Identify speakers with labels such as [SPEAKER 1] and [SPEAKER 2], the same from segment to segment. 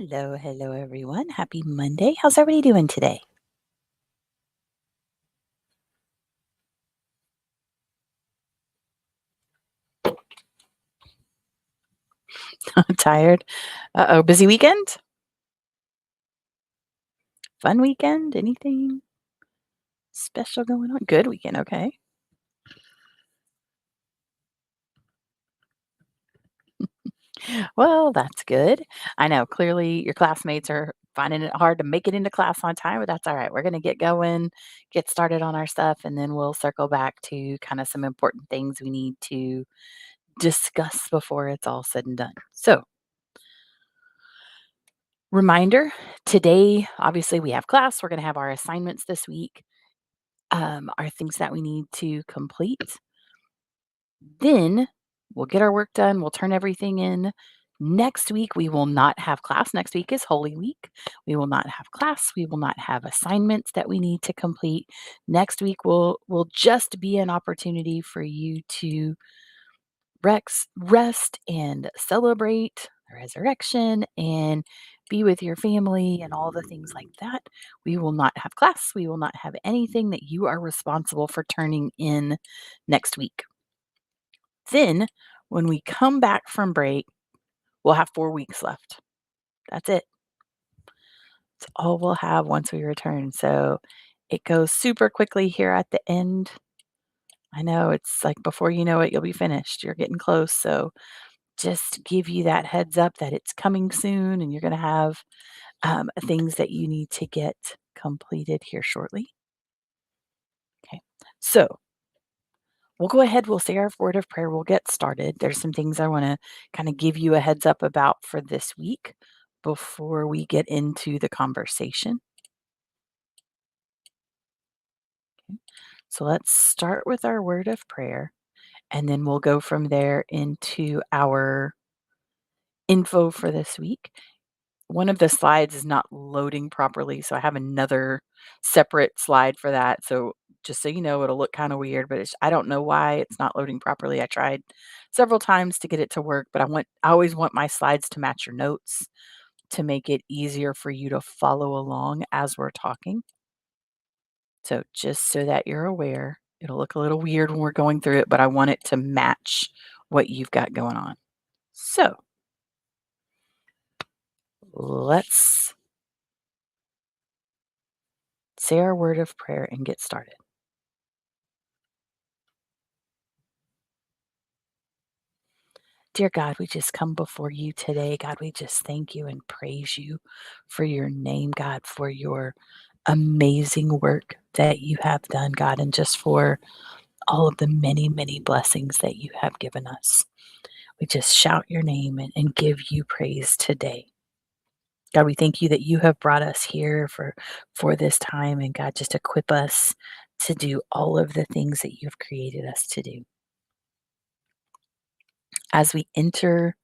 [SPEAKER 1] Hello, everyone. Happy Monday. How's everybody doing today? Tired? Uh-oh, busy weekend? Fun weekend? Anything special going on? Good weekend, okay. Well, that's good. I know clearly your classmates are finding it hard to make it into class on time, but that's all right. We're going to get going, get started on our stuff, and then we'll circle back to kind of some important things we need to discuss before it's all said and done. So, reminder today, obviously, we have class. We're going to have our assignments this week. Are things that we need to complete. Then we'll get our work done. We'll turn everything in. Next week, we will not have class. Next week is Holy Week. We will not have class. We will not have assignments that we need to complete. Next week will just be an opportunity for you to rest and celebrate the resurrection and be with your family and all the things like that. We will not have class. We will not have anything that you are responsible for turning in next week. Then, when we come back from break, we'll have 4 weeks left. That's it. It's all we'll have once we return. So it goes super quickly here at the end. I know it's like before you know it, you'll be finished. You're getting close. So just give you that heads up that it's coming soon and you're going to have things that you need to get completed here shortly. Okay. So we'll go ahead. We'll say our word of prayer. We'll get started. There's some things I want to kind of give you a heads up about for this week before we get into the conversation. Okay. So let's start with our word of prayer and then we'll go from there into our info for this week. One of the slides is not loading properly, so I have another separate slide for that. So just so you know, it'll look kind of weird, but I don't know why it's not loading properly. I tried several times to get it to work, but I always want my slides to match your notes to make it easier for you to follow along as we're talking. So just so that you're aware, it'll look a little weird when we're going through it, but I want it to match what you've got going on. So let's say our word of prayer and get started. Dear God, we just come before you today. God, we just thank you and praise you for your name, God, for your amazing work that you have done, God, and just for all of the many, many blessings that you have given us. We just shout your name and give you praise today. God, we thank you that you have brought us here for this time, and God, just equip us to do all of the things that you've created us to do. As we enter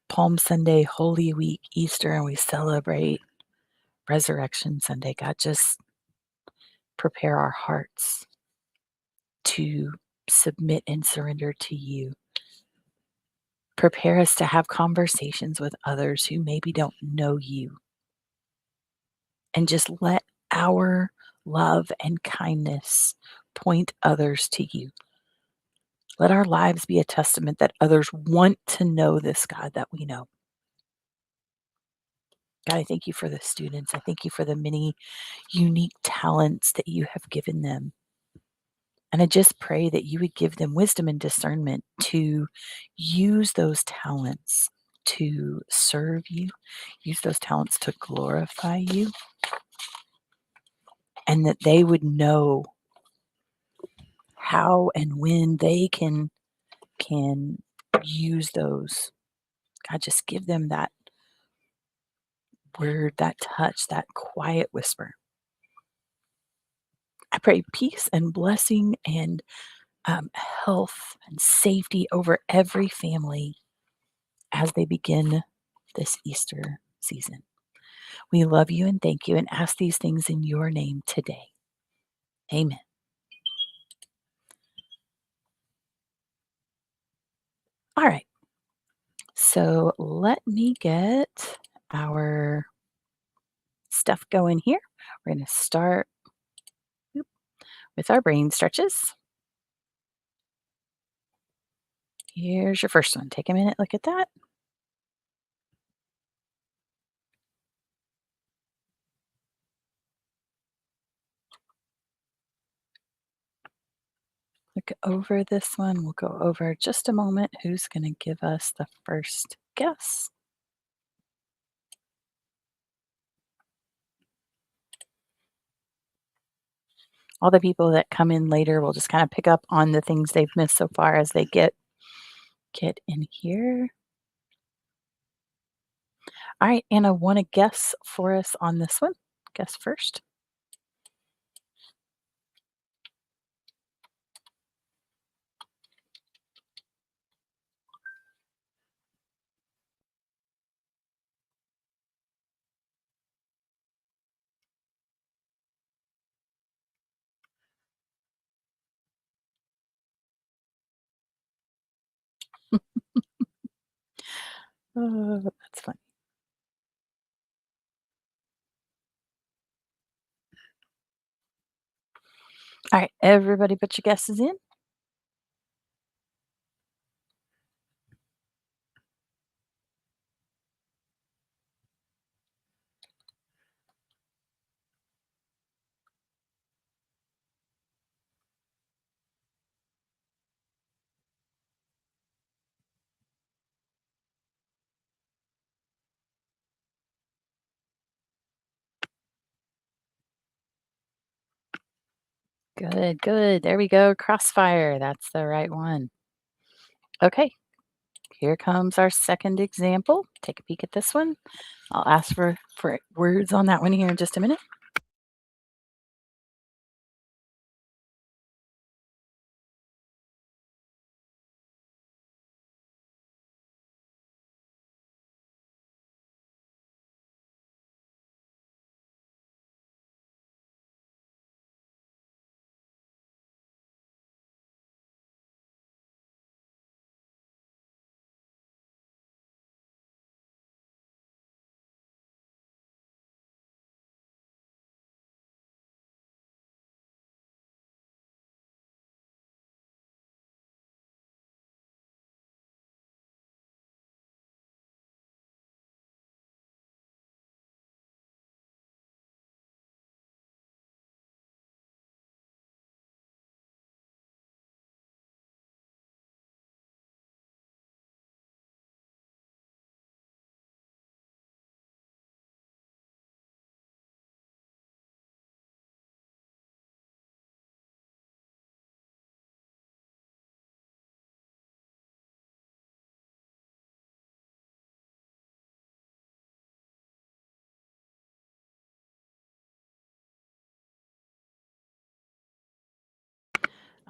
[SPEAKER 1] Palm Sunday, Holy Week, Easter, and we celebrate Resurrection Sunday, God, just prepare our hearts to submit and surrender to you. Prepare us to have conversations with others who maybe don't know you. And just let our love and kindness point others to you. Let our lives be a testament that others want to know this God that we know. God, I thank you for the students. I thank you for the many unique talents that you have given them. And I just pray that you would give them wisdom and discernment to use those talents to serve you, use those talents to glorify you, and that they would know how and when they can use those. God, just give them that word, that touch, that quiet whisper. I pray peace and blessing and health and safety over every family as they begin this Easter season. We love you and thank you and ask these things in your name today. Amen. All right. So let me get our stuff going here. We're going to start with our brain stretches. Here's your first one. Take a minute, look at that. Look over this one. We'll go over just a moment. Who's going to give us the first guess? All the people that come in later will just kind of pick up on the things they've missed so far as they get in here. All right, Anna, want to guess for us on this one? Guess first. Oh, that's fun. All right, everybody put your guesses in. Good, good. There we go. Crossfire. That's the right one. Okay, here comes our second example. Take a peek at this one. I'll ask for words on that one here in just a minute.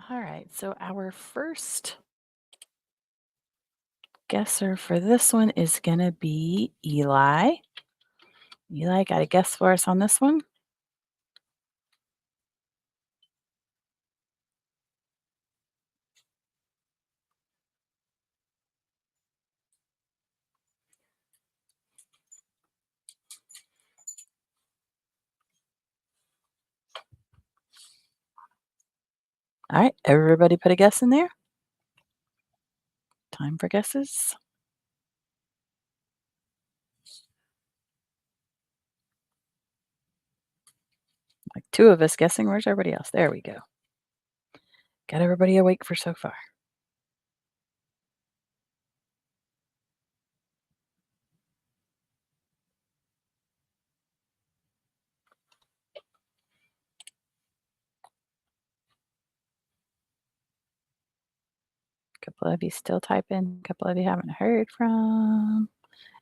[SPEAKER 1] All right, so our first guesser for this one is going to be Eli. Eli, got a guess for us on this one? All right, everybody put a guess in there. Time for guesses. Like two of us guessing. Where's everybody else? There we go. Got everybody awake for so far. A couple of you still typing. A couple of you haven't heard from.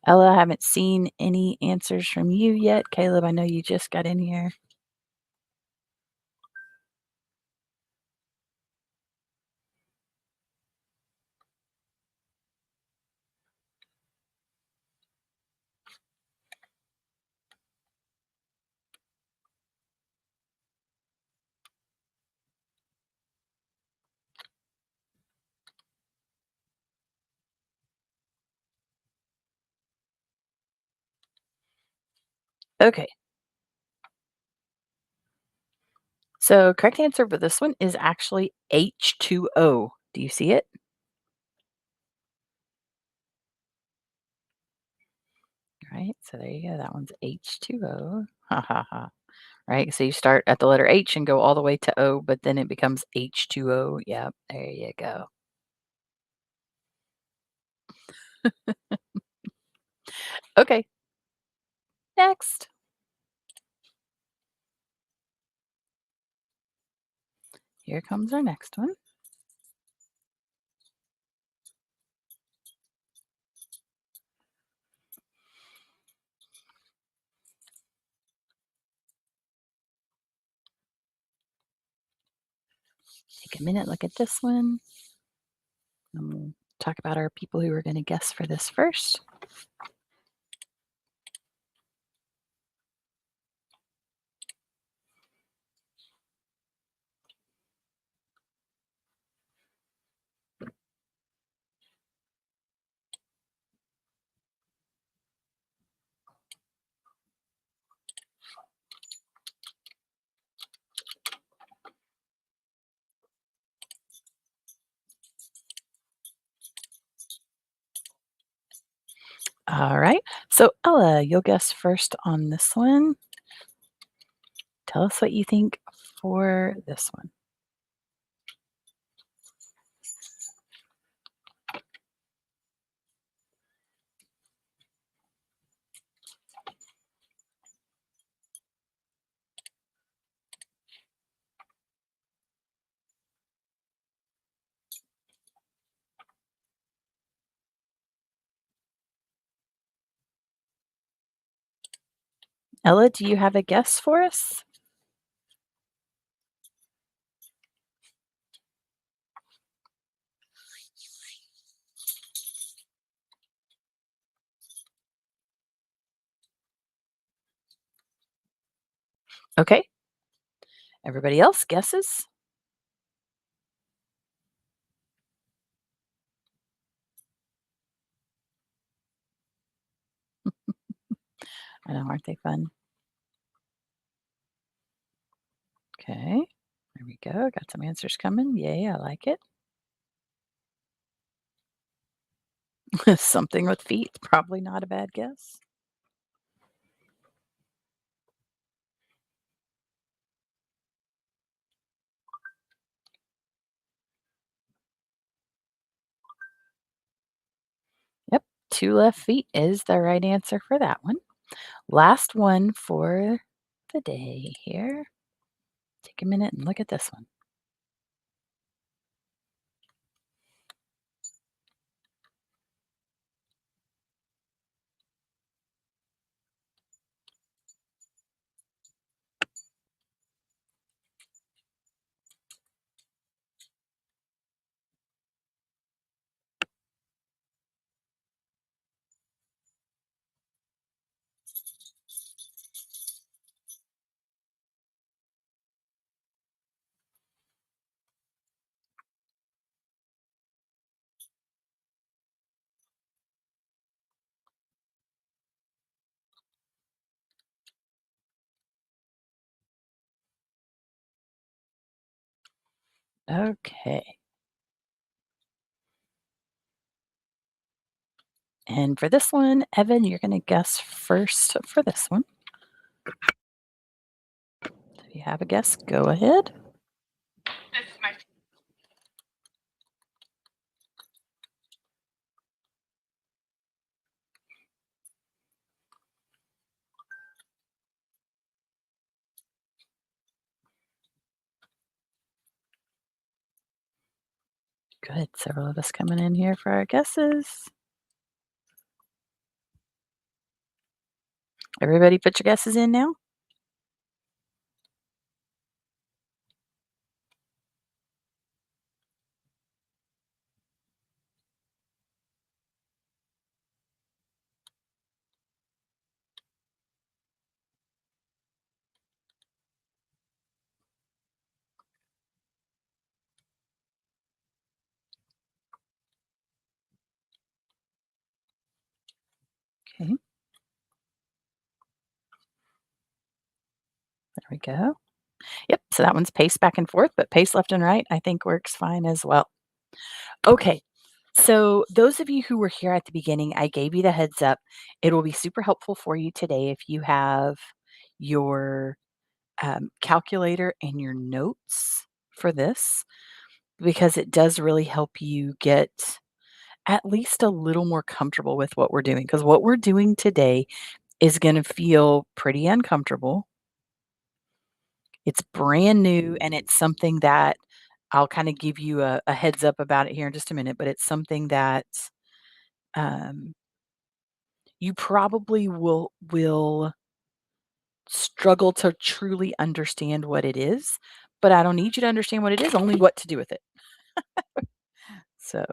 [SPEAKER 1] Ella, I haven't seen any answers from you yet. Caleb, I know you just got in here. Okay, so correct answer for this one is actually H2O. Do you see it? Right, so there you go. That one's H2O. Ha ha ha. Right, so you start at the letter H and go all the way to O, but then it becomes H2O. Yep, there you go. Okay, next. Here comes our next one. Take a minute, look at this one. We'll talk about our people who are going to guess for this first. All right. So, Ella, you'll guess first on this one. Tell us what you think for this one. Ella, do you have a guess for us? Okay. Everybody else guesses? I know, aren't they fun? Okay. There we go. Got some answers coming. Yay, I like it. Something with feet. Probably not a bad guess. Yep. Two left feet is the right answer for that one. Last one for the day here. Take a minute and look at this one. Okay. And for this one, Evan, you're going to guess first for this one. If you have a guess, go ahead. Good. Several of us coming in here for our guesses. Everybody put your guesses in now? Okay. we go. Yep, so that one's paste back and forth, but paste left and right, I think works fine as well. Okay, so those of you who were here at the beginning, I gave you the heads up. It will be super helpful for you today if you have your calculator and your notes for this, because it does really help you get at least a little more comfortable with what we're doing. Because what we're doing today is going to feel pretty uncomfortable. It's brand new and it's something that I'll kind of give you a heads up about it here in just a minute, but it's something that um, you probably will struggle to truly understand what it is. But I don't need you to understand what it is, only what to do with it. So,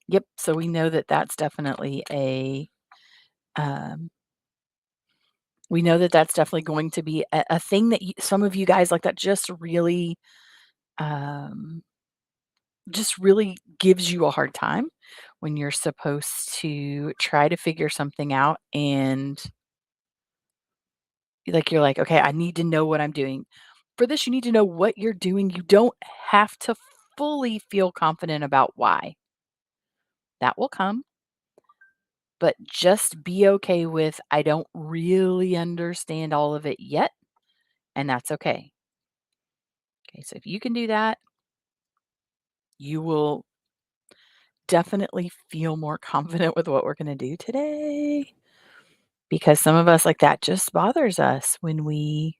[SPEAKER 1] yep. So we know that that's definitely um, we know that that's definitely going to be a thing that some of you guys like that um, just really gives you a hard time when you're supposed to try to figure something out and like you're like, okay, I need to know what I'm doing. For this, you need to know what you're doing. You don't have to fully feel confident about why. That will come, but just be okay with I don't really understand all of it yet, and that's okay. Okay, so if you can do that, you will definitely feel more confident with what we're going to do today. Because some of us, like that just bothers us when we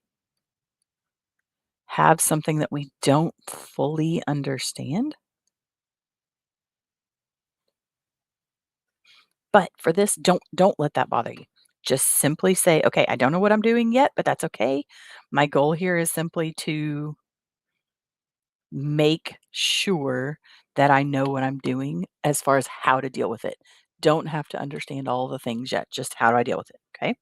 [SPEAKER 1] have something that we don't fully understand. But for this, don't let that bother you. Just simply say, "Okay, I don't know what I'm doing yet, but that's okay. My goal here is simply to make sure that I know what I'm doing as far as how to deal with it. Don't have to understand all the things yet, just how do I deal with it, okay?"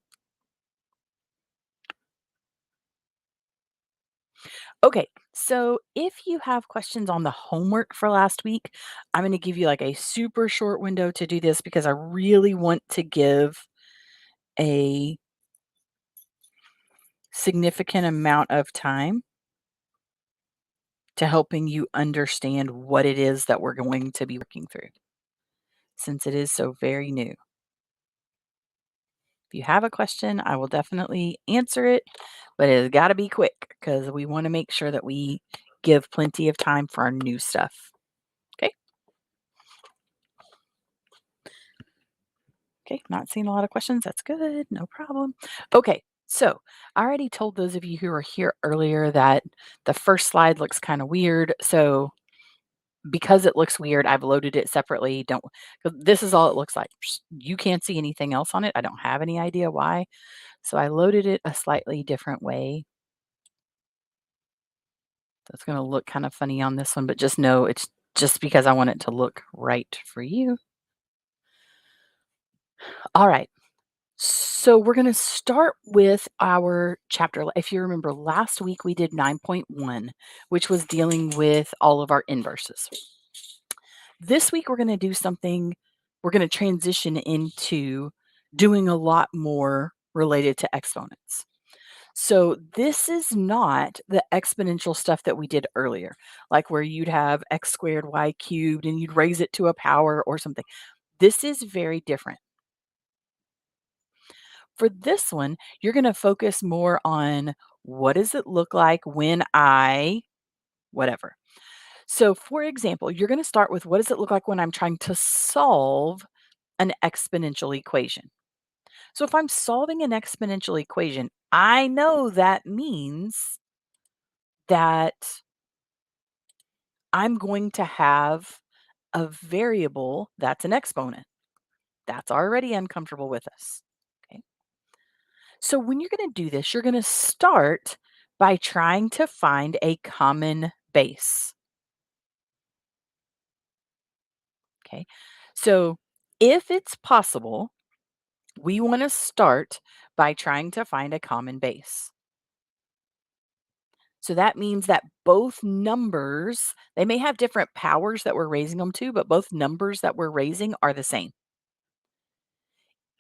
[SPEAKER 1] Okay, so if you have questions on the homework for last week, I'm going to give you like a super short window to do this because I really want to give a significant amount of time to helping you understand what it is that we're going to be working through since it is so very new. If you have a question, I will definitely answer it, but it's got to be quick because we want to make sure that we give plenty of time for our new stuff. Okay. Okay, not seeing a lot of questions. That's good. No problem. Okay, so I already told those of you who were here earlier that the first slide looks kind of weird. So because it looks weird, I've loaded it separately. Don't 'cause this is all it looks like. You can't see anything else on it. I don't have any idea why. So I loaded it a slightly different way. So it's going to look kind of funny on this one, but just know it's just because I want it to look right for you. All right. So we're going to start with our chapter. If you remember last week, we did 9.1, which was dealing with all of our inverses. This week, we're going to do something, we're going to transition into doing a lot more related to exponents. So this is not the exponential stuff that we did earlier, like where you'd have x squared y cubed and you'd raise it to a power or something. This is very different. For this one, you're going to focus more on what does it look like when I whatever. So, for example, you're going to start with what does it look like when I'm trying to solve an exponential equation? So, if I'm solving an exponential equation, I know that means that I'm going to have a variable that's an exponent. That's already uncomfortable with us. Okay. So when you're going to do this, you're going to start by trying to find a common base. Okay. So if it's possible, we want to start by trying to find a common base. So that means that both numbers, they may have different powers that we're raising them to, but both numbers that we're raising are the same.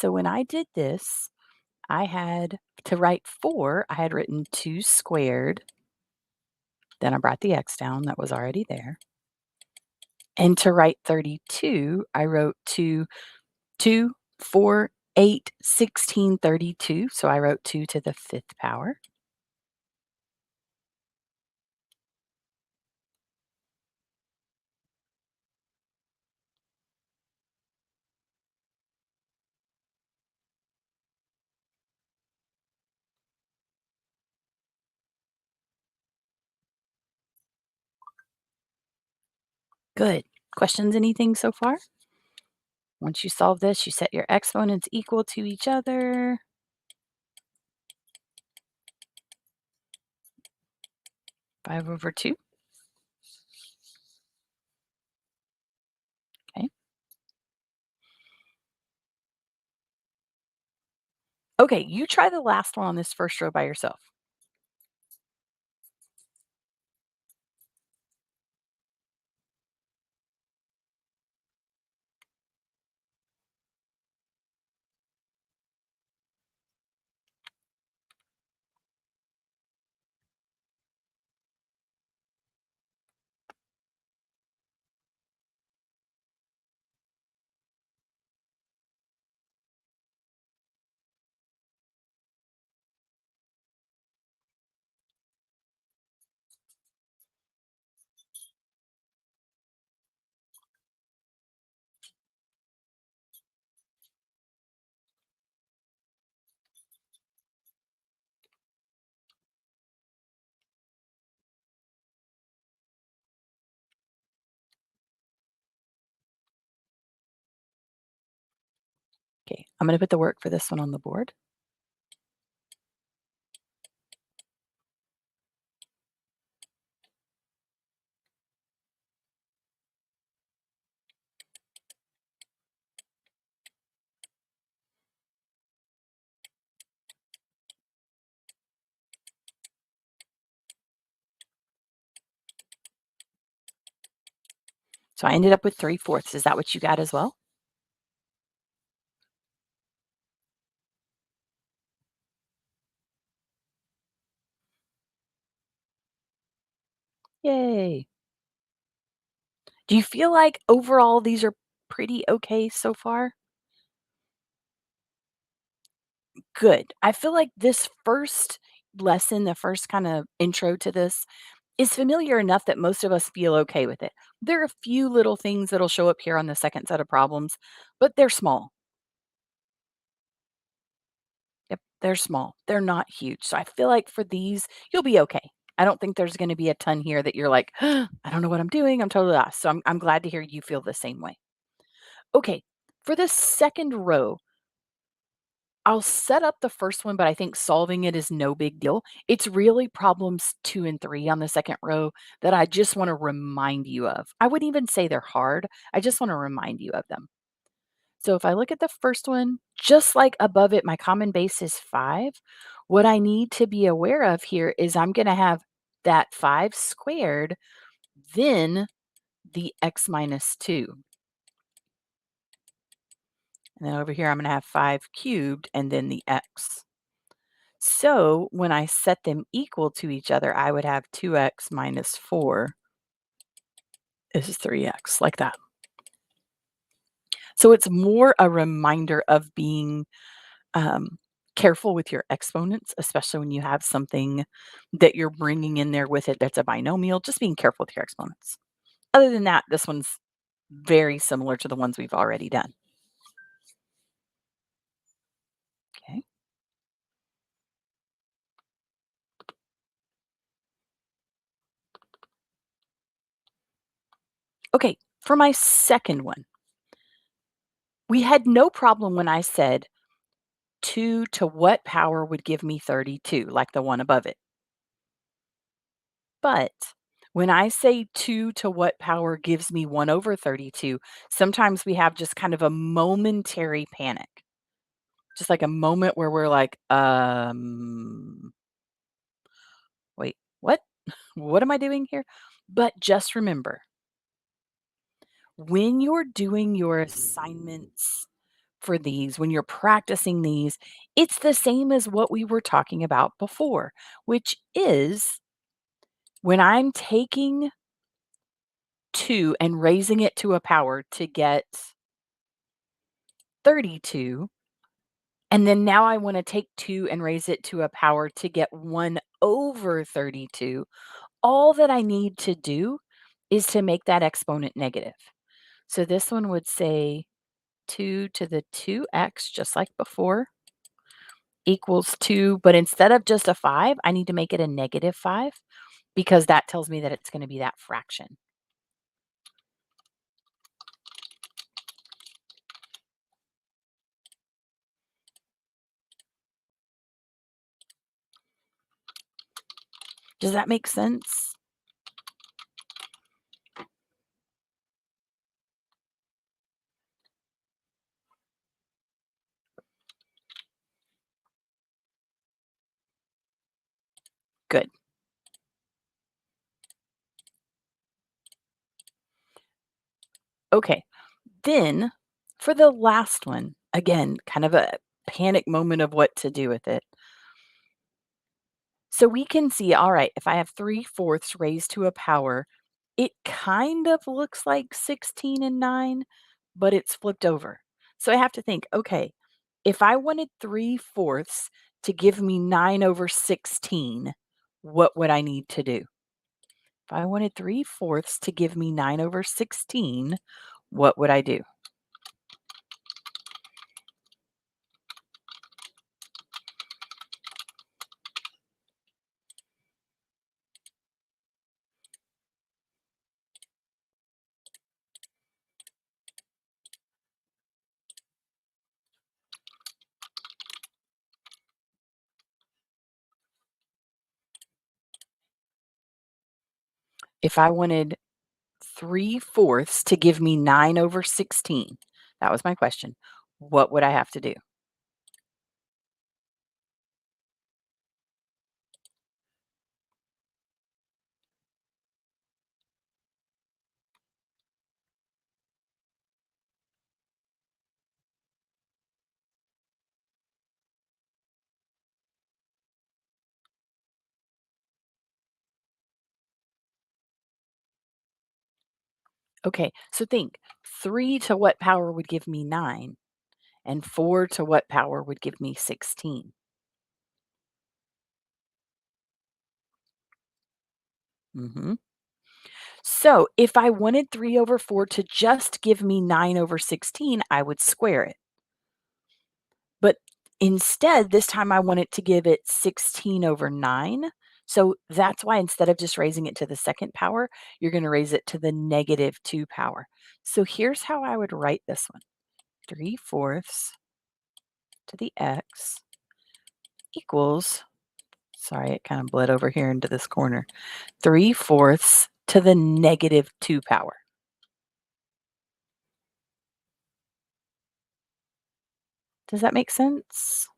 [SPEAKER 1] So when I did this, I had to write 4, I had written 2 squared, then I brought the x down that was already there. And to write 32, I wrote 2, 2, 4, 8, 16, 32. So I wrote 2 to the 5th power. Good. Questions, anything so far? Once you solve this, you set your exponents equal to each other. 5 over 2. Okay. Okay, you try the last one on this first row by yourself. Okay, I'm going to put the work for this one on the board. So I ended up with 3/4. Is that what you got as well? Yay. Do you feel like overall these are pretty okay so far? Good. I feel like this first lesson, the first kind of intro to this, is familiar enough that most of us feel okay with it. There are a few little things that'll show up here on the second set of problems, but they're small. Yep, they're small. They're not huge. So I feel like for these, you'll be okay. I don't think there's going to be a ton here that you're like, I don't know what I'm doing. I'm totally lost. So I'm glad to hear you feel the same way. Okay, for the second row, I'll set up the first one, but I think solving it is no big deal. It's really problems 2 and 3 on the second row that I just want to remind you of. I wouldn't even say they're hard. I just want to remind you of them. So if I look at the first one, just like above it, my common base is 5. What I need to be aware of here is I'm going to have that 5 squared, then the x minus 2. And then over here, I'm going to have 5 cubed and then the x. So when I set them equal to each other, I would have 2x minus 4 is 3x, like that. So it's more a reminder of being um, careful with your exponents, especially when you have something that you're bringing in there with it that's a binomial, just being careful with your exponents. Other than that, this one's very similar to the ones we've already done. Okay. Okay, for my second one, we had no problem when I said 2 to what power would give me 32, like the one above it. But when I say 2 to what power gives me 1 over 32, sometimes we have just kind of a momentary panic. Just like a moment where we're like, wait, what? What am I doing here? But just remember, when you're doing your assignments for these, when you're practicing these, it's the same as what we were talking about before, which is when I'm taking 2 and raising it to a power to get 32, and then now I want to take 2 and raise it to a power to get 1 over 32. All that I need to do is to make that exponent negative. So this one would say 2 to the 2x, just like before, equals 2. But instead of just a 5, I need to make it a negative 5 because that tells me that it's going to be that fraction. Does that make sense? Good. Okay. Then for the last one, again, kind of a panic moment of what to do with it. So we can see, all right, if I have 3/4 raised to a power, it kind of looks like 16 and 9, but it's flipped over. So I have to think, okay, if I wanted 3/4 to give me 9 over 16, what would I need to do? If I wanted 3/4 to give me 9 over 16, what would I do? If I wanted 3/4 to give me 9 over 16, that was my question. What would I have to do? Okay, so think 3 to what power would give me 9, and 4 to what power would give me 16? hmm So if I wanted 3 over 4 to just give me 9 over 16, I would square it. But instead, this time I want it to give it 16 over 9. So that's why instead of just raising it to the second power, you're going to raise it to the negative 2 power. So here's how I would write this one: 3/4 to the x equals, sorry, it kind of bled over here into this corner, 3/4 to the negative 2 power. Does that make sense?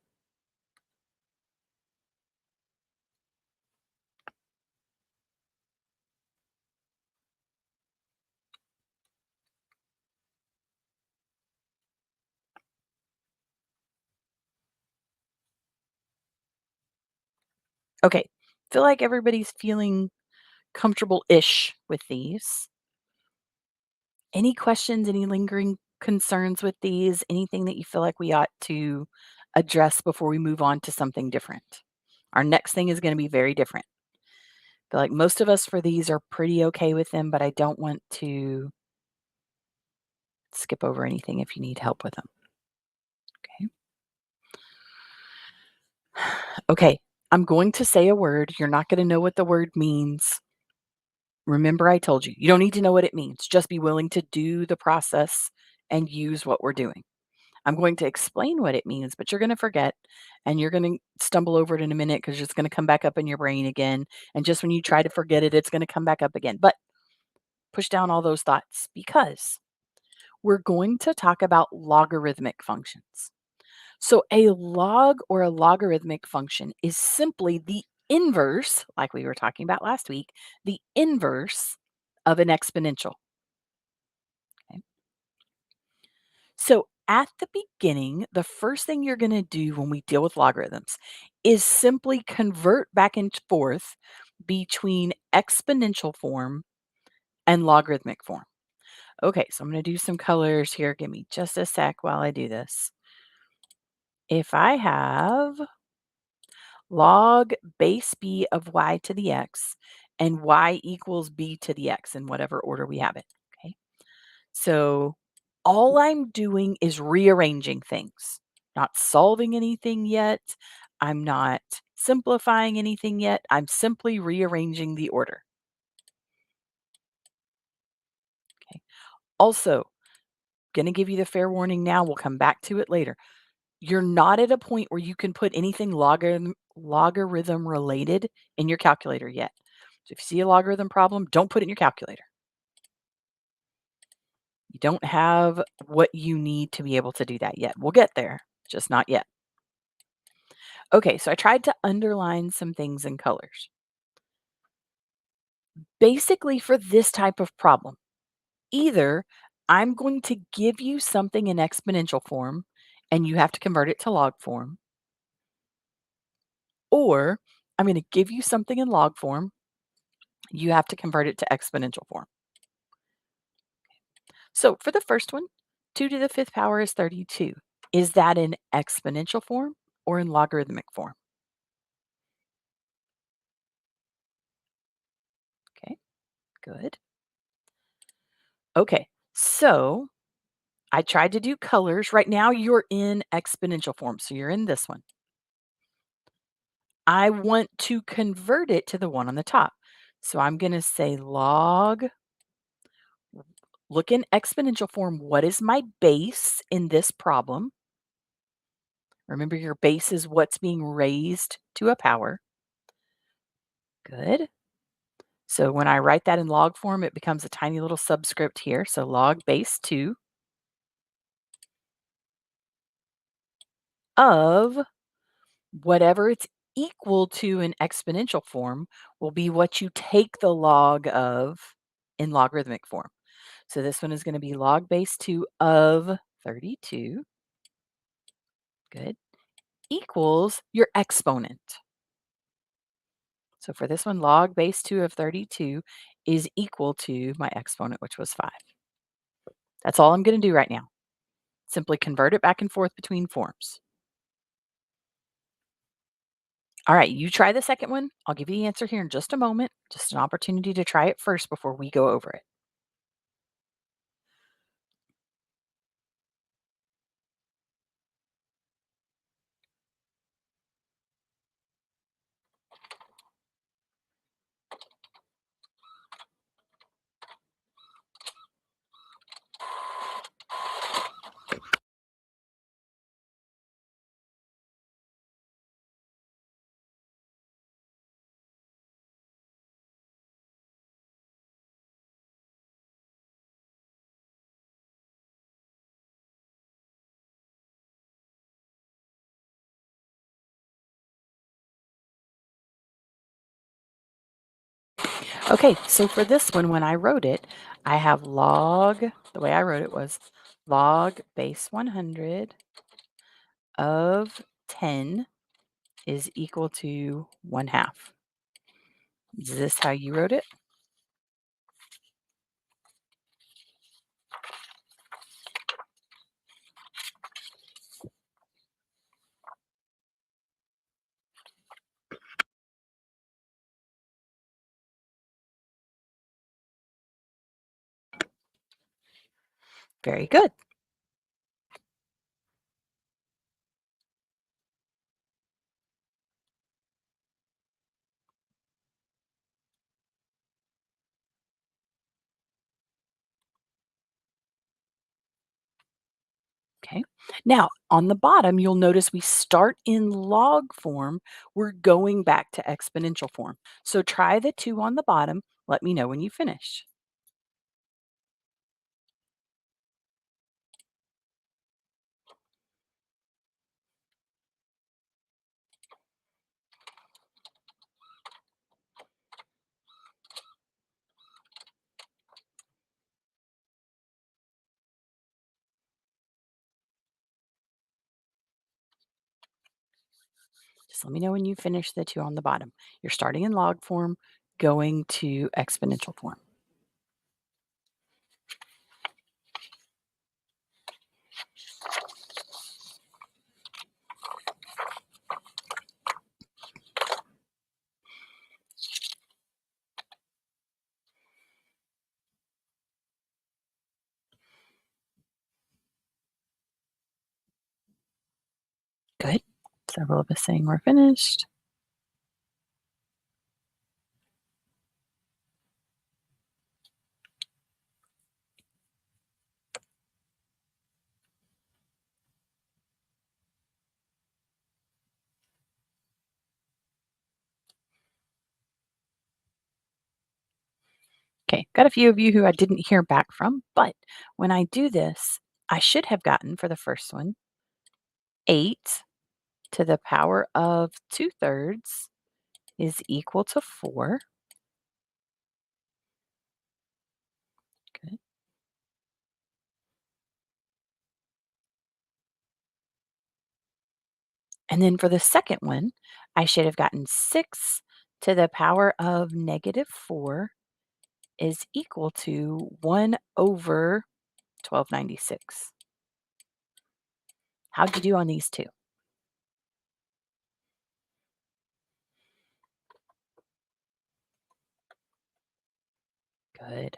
[SPEAKER 1] Okay, feel like everybody's feeling comfortable-ish with these. Any questions, any lingering concerns with these? Anything that you feel like we ought to address before we move on to something different? Our next thing is going to be very different. I feel like most of us for these are pretty okay with them, but I don't want to skip over anything if you need help with them. Okay. Okay. I'm going to say a word. You're not going to know what the word means. Remember, I told you, you don't need to know what it means. Just be willing to do the process and use what we're doing. I'm going to explain what it means, but you're going to forget and you're going to stumble over it in a minute because it's going to come back up in your brain again. And just when you try to forget it, it's going to come back up again. But push down all those thoughts because we're going to talk about logarithmic functions. So a log or a logarithmic function is simply the inverse, like we were talking about last week, the inverse of an exponential. Okay. So At the beginning, the first thing you're going to do when we deal with logarithms is simply convert back and forth between exponential form and logarithmic form. Okay, so I'm going to do some colors here. Give me just a sec while I do this. If I have log base b of y to the x and y equals b to the x in whatever order we have it, okay? So all I'm doing is rearranging things, not solving anything yet. I'm not simplifying anything yet. I'm simply rearranging the order. Okay. Also, going to give you the fair warning now. We'll come back to it later. You're not at a point where you can put anything logarithm related in your calculator yet. So if you see a logarithm problem, don't put it in your calculator. You don't have what you need to be able to do that yet. We'll get there, just not yet. Okay, so I tried to underline some things in colors. Basically, for this type of problem, either I'm going to give you something in exponential form and you have to convert it to log form, or I'm going to give you something in log form, you have to convert it to exponential form. So for the first one, 2 to the fifth power is 32. Is that in exponential form or in logarithmic form? Okay, good. Okay, so I tried to do colors. Right now you're in exponential form, so you're in this one. I want to convert it to the one on the top. So I'm going to say log, look in exponential form. What is my base in this problem? Remember, your base is what's being raised to a power. Good. So when I write that in log form, it becomes a tiny little subscript here. So log base 2 of whatever it's equal to in exponential form will be what you take the log of in logarithmic form. So this one is going to be log base 2 of 32. Good. Equals your exponent. So for this one, log base 2 of 32 is equal to my exponent, which was 5. That's all I'm going to do right now. Simply convert it back and forth between forms. All right, you try the second one. I'll give you the answer here in just a moment. Just an opportunity to try it first before we go over it. Okay, so for this one, when I wrote it, I have log, the way I wrote it was log base 100 of 10 is equal to 1/2. Is this how you wrote it? Very good. Okay. Now, on the bottom, you'll notice we start in log form. We're going back to exponential form. So try the 2 on the bottom. Let me know when you finish. Yes, let me know when you finish the 2 on the bottom. You're starting in log form, going to exponential form. Good. Several of us saying we're finished. Okay, got a few of you who I didn't hear back from, but when I do this, I should have gotten for the first one 8 to the power of 2/3 is equal to 4. Good. And then for the second one, I should have gotten 6 to the power of -4 is equal to 1 over 1296. How'd you do on these two? Good.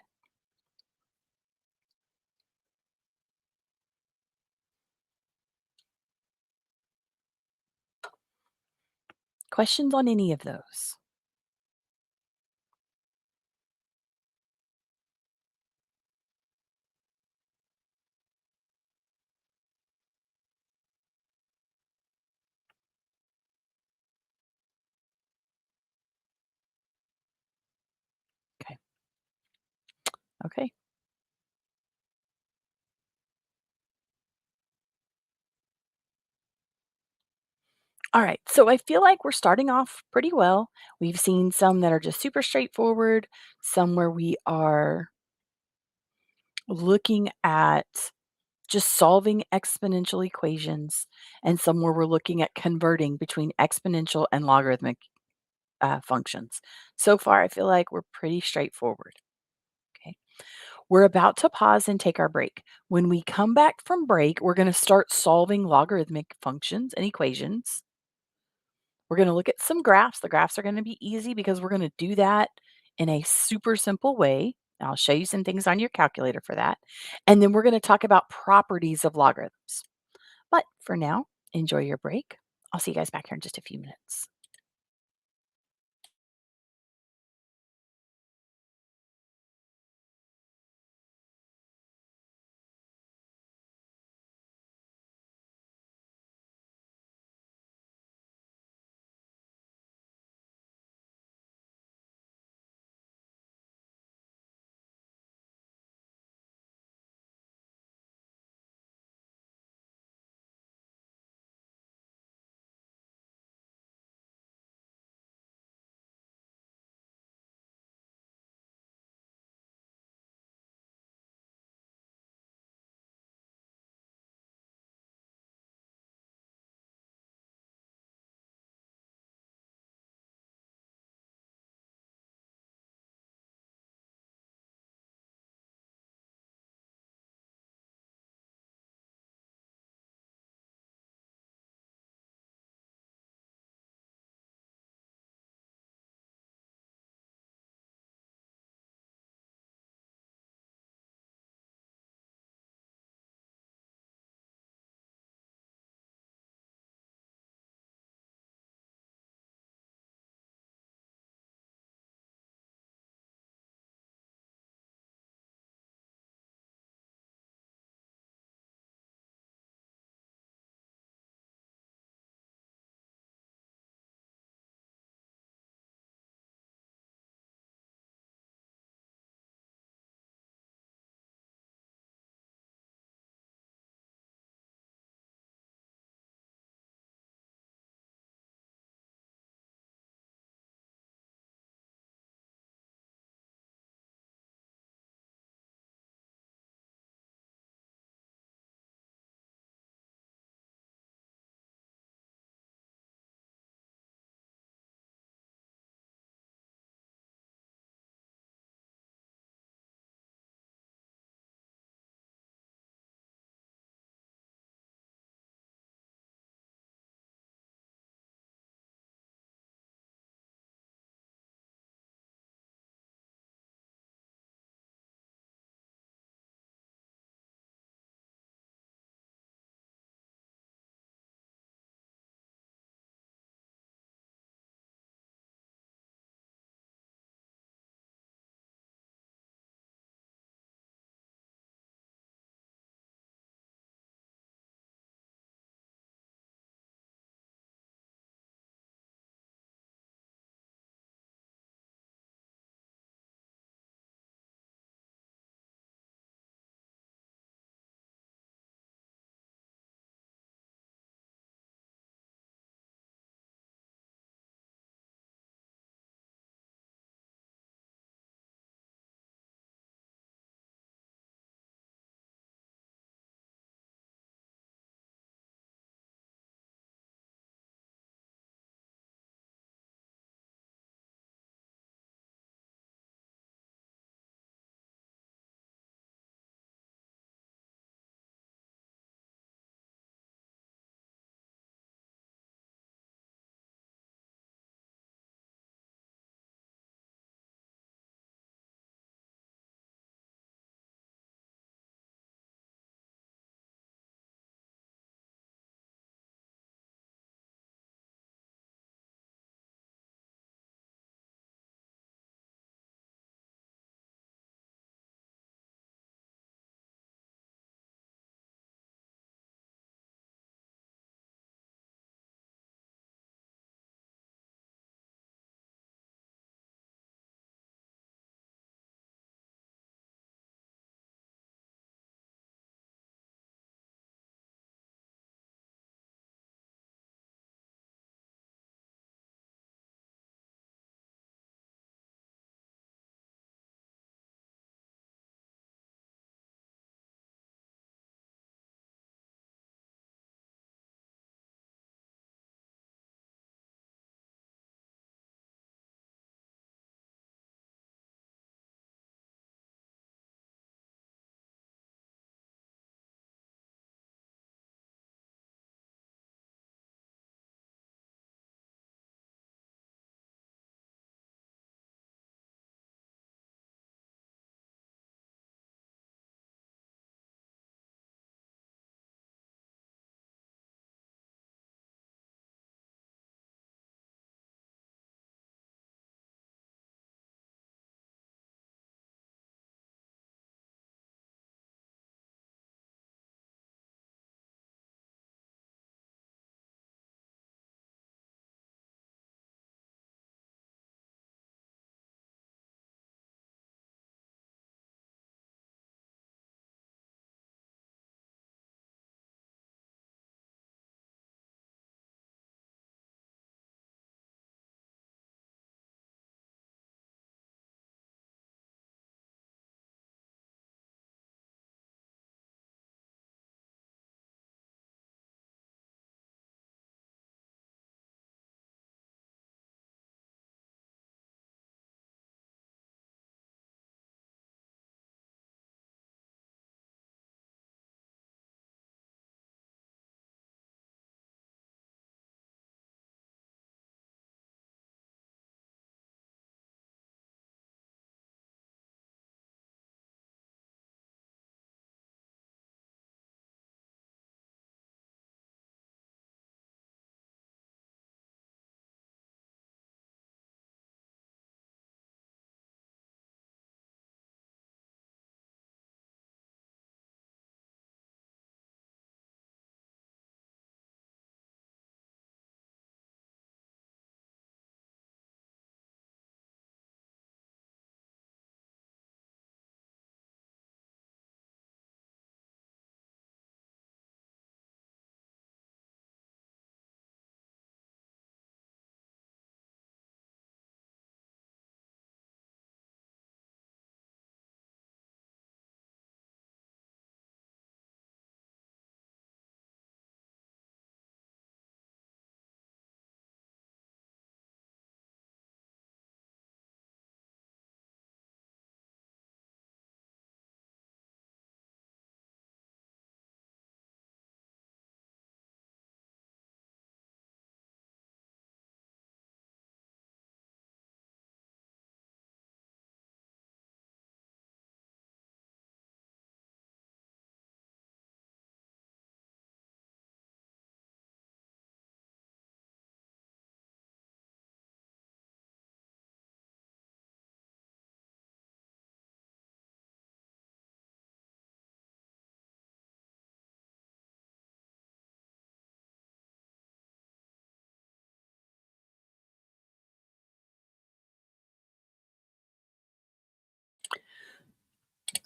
[SPEAKER 1] Questions on any of those? Okay. Okay. All right. So I feel like we're starting off pretty well. We've seen some that are just super straightforward, some where we are looking at just solving exponential equations, and some where we're looking at converting between exponential and logarithmic functions. So far, I feel like we're pretty straightforward. Okay. We're about to pause and take our break. When we come back from break, we're going to start solving logarithmic functions and equations. We're going to look at some graphs. The graphs are going to be easy because we're going to do that in a super simple way. I'll show you some things on your calculator for that. And then we're going to talk about properties of logarithms. But for now, enjoy your break. I'll see you guys back here in just a few minutes.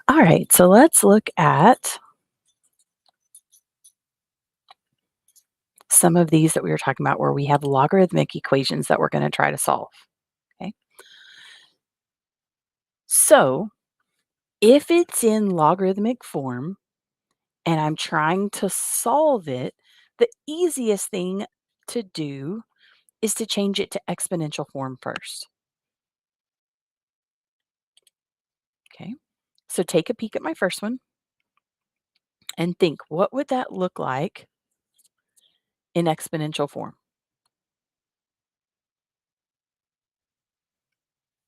[SPEAKER 1] All right, so let's look at some of these that we were talking about where we have logarithmic equations that we're going to try to solve. Okay. So if it's in logarithmic form and I'm trying to solve it, the easiest thing to do is to change it to exponential form first. Okay. So take a peek at my first one and think, what would that look like in exponential form?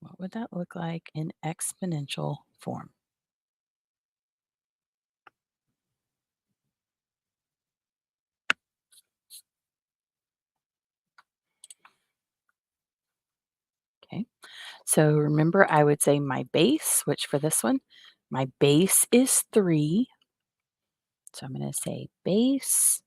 [SPEAKER 1] What would that look like in exponential form? Okay. So remember, I would say my base, which for this one, my base is 3. So I'm going to say base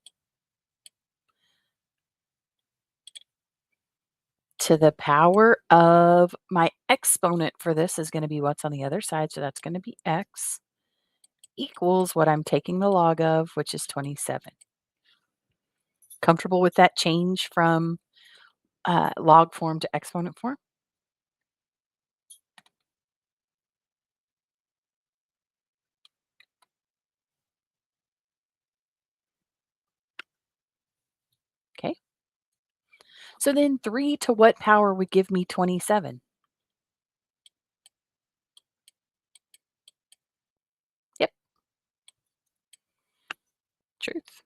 [SPEAKER 1] to the power of my exponent for this is going to be what's on the other side. So that's going to be x equals what I'm taking the log of, which is 27. Comfortable with that change from log form to exponent form? Okay. So then 3 to what power would give me 27? Yep, truth.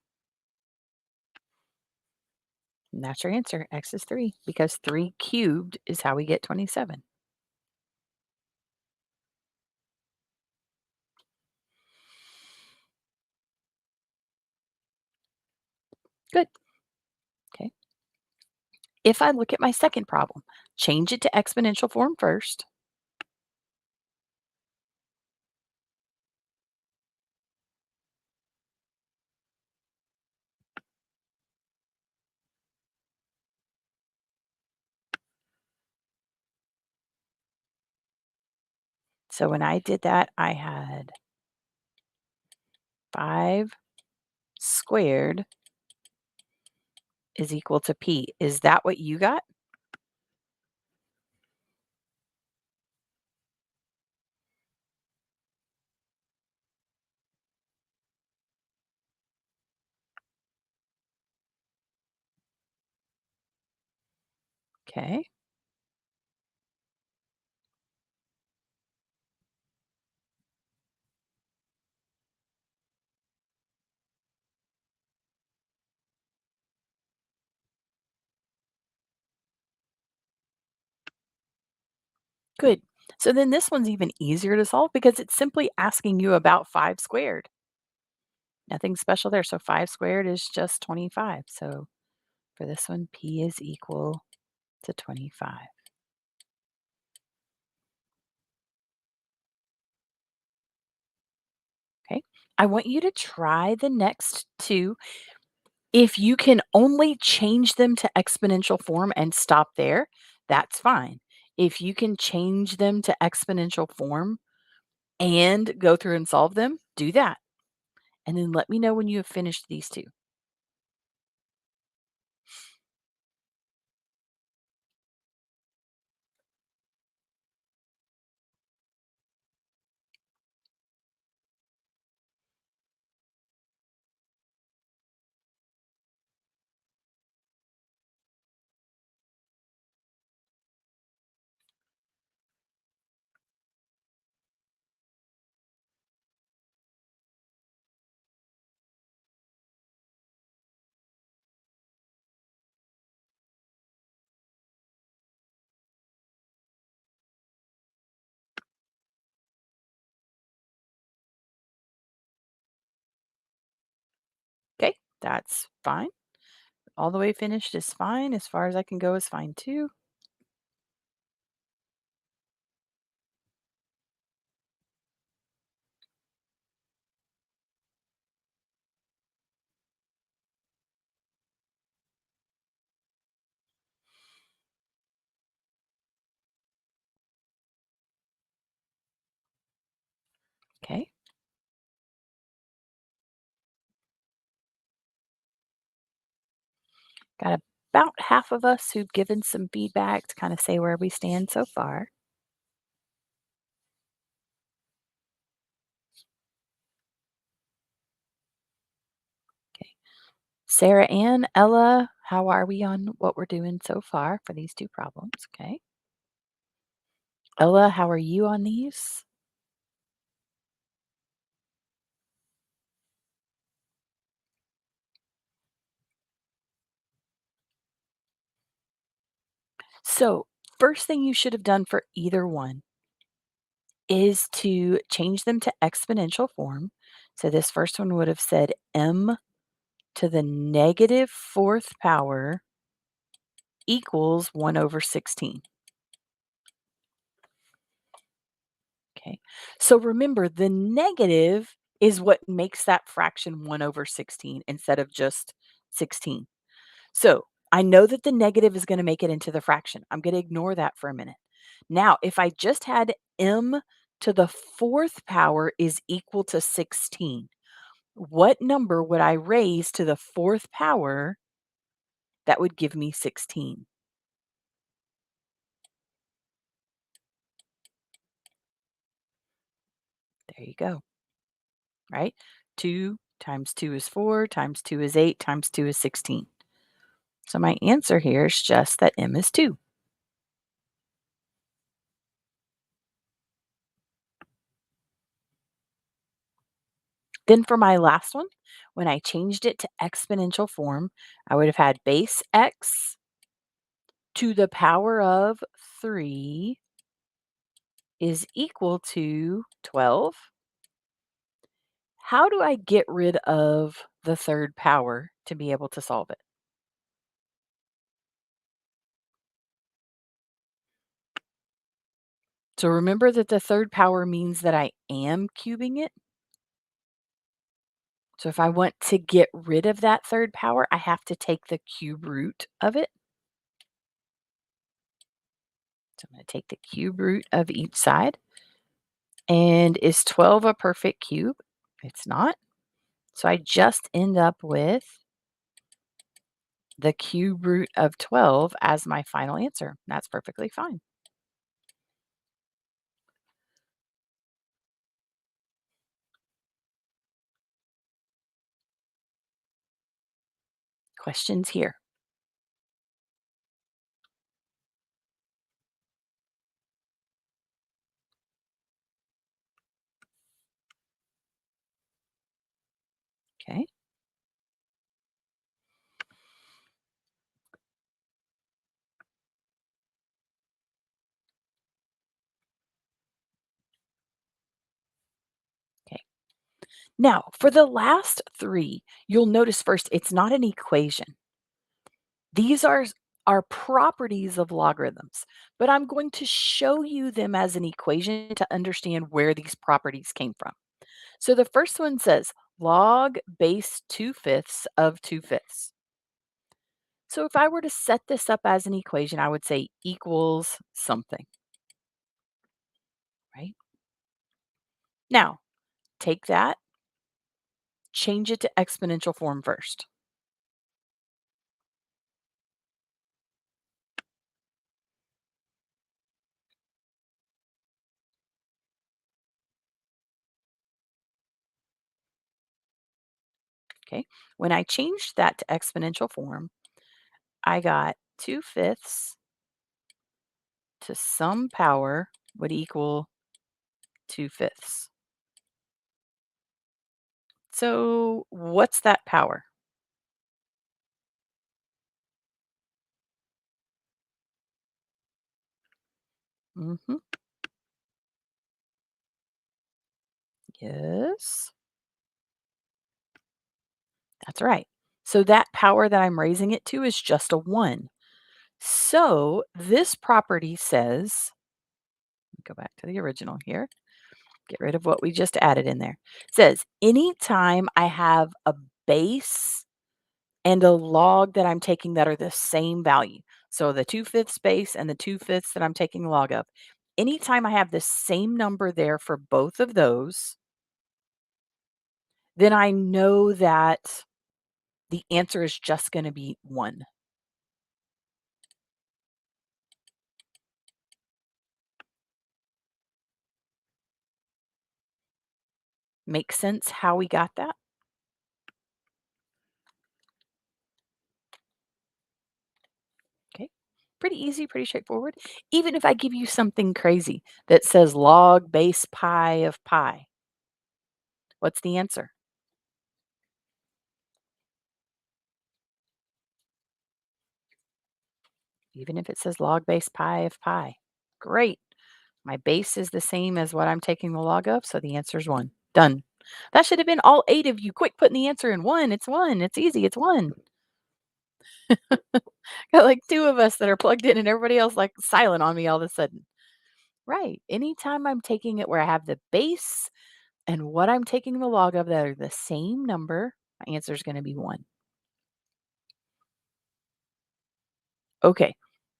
[SPEAKER 1] And that's your answer. X is 3 because 3 cubed is how we get 27. Good. Okay. If I look at my second problem, change it to exponential form first. So when I did that, I had 5 squared is equal to p. Is that what you got? Okay. Good. So then this one's even easier to solve because it's simply asking you about 5 squared. Nothing special there. So 5 squared is just 25. So for this one, p is equal to 25. Okay. I want you to try the next two. If you can only change them to exponential form and stop there, that's fine. If you can change them to exponential form and go through and solve them, do that. And then let me know when you have finished these two. Okay, that's fine. All the way finished is fine. As far as I can go is fine too. Okay. Got about half of us who've given some feedback to kind of say where we stand so far. Okay. Sarah Ann, Ella, how are we on what we're doing so far for these two problems? Okay. Ella, how are you on these? So, first thing you should have done for either one is to change them to exponential form. So, this first one would have said m to the negative fourth power equals 1 over 16. Okay. So remember, the negative is what makes that fraction 1 over 16 instead of just 16. So I know that the negative is going to make it into the fraction. I'm going to ignore that for a minute. Now, if I just had m to the fourth power is equal to 16, what number would I raise to the fourth power that would give me 16? There you go, right? 2 times 2 is 4, times 2 is 8, times 2 is 16. So my answer here is just that m is 2. Then for my last one, when I changed it to exponential form, I would have had base x to the power of 3 is equal to 12. How do I get rid of the third power to be able to solve it? So remember that the third power means that I am cubing it. So if I want to get rid of that third power, I have to take the cube root of it. So I'm going to take the cube root of each side. And is 12 a perfect cube? It's not. So I just end up with the cube root of 12 as my final answer. That's perfectly fine. Questions here. Okay. Okay. Now, for the last three, you'll notice first it's not an equation. These are properties of logarithms, but I'm going to show you them as an equation to understand where these properties came from. So the first one says log base 2/5 of 2/5. So if I were to set this up as an equation, I would say equals something, right? Now, take that, change it to exponential form first. Okay. When I changed that to exponential form, I got 2/5 to some power would equal 2/5. So what's that power? Hmm. Yes, that's right. So that power that I'm raising it to is just a 1. So this property says, go back to the original here, get rid of what we just added in there. It says anytime I have a base and a log that I'm taking that are the same value. So the 2/5 base and the 2/5 that I'm taking log of. Anytime I have the same number there for both of those, then I know that the answer is just going to be 1. Make sense how we got that? Okay. Pretty easy, pretty straightforward. Even if I give you something crazy that says log base pi of pi, what's the answer? Even if it says log base pi of pi. Great. My base is the same as what I'm taking the log of, so the answer is 1. Done. That should have been all 8 of you. Quick, putting the answer in 1. It's 1. It's easy. It's 1. Got like 2 of us that are plugged in and everybody else like silent on me all of a sudden. Right. Anytime I'm taking it where I have the base and what I'm taking the log of that are the same number, my answer is going to be 1. Okay.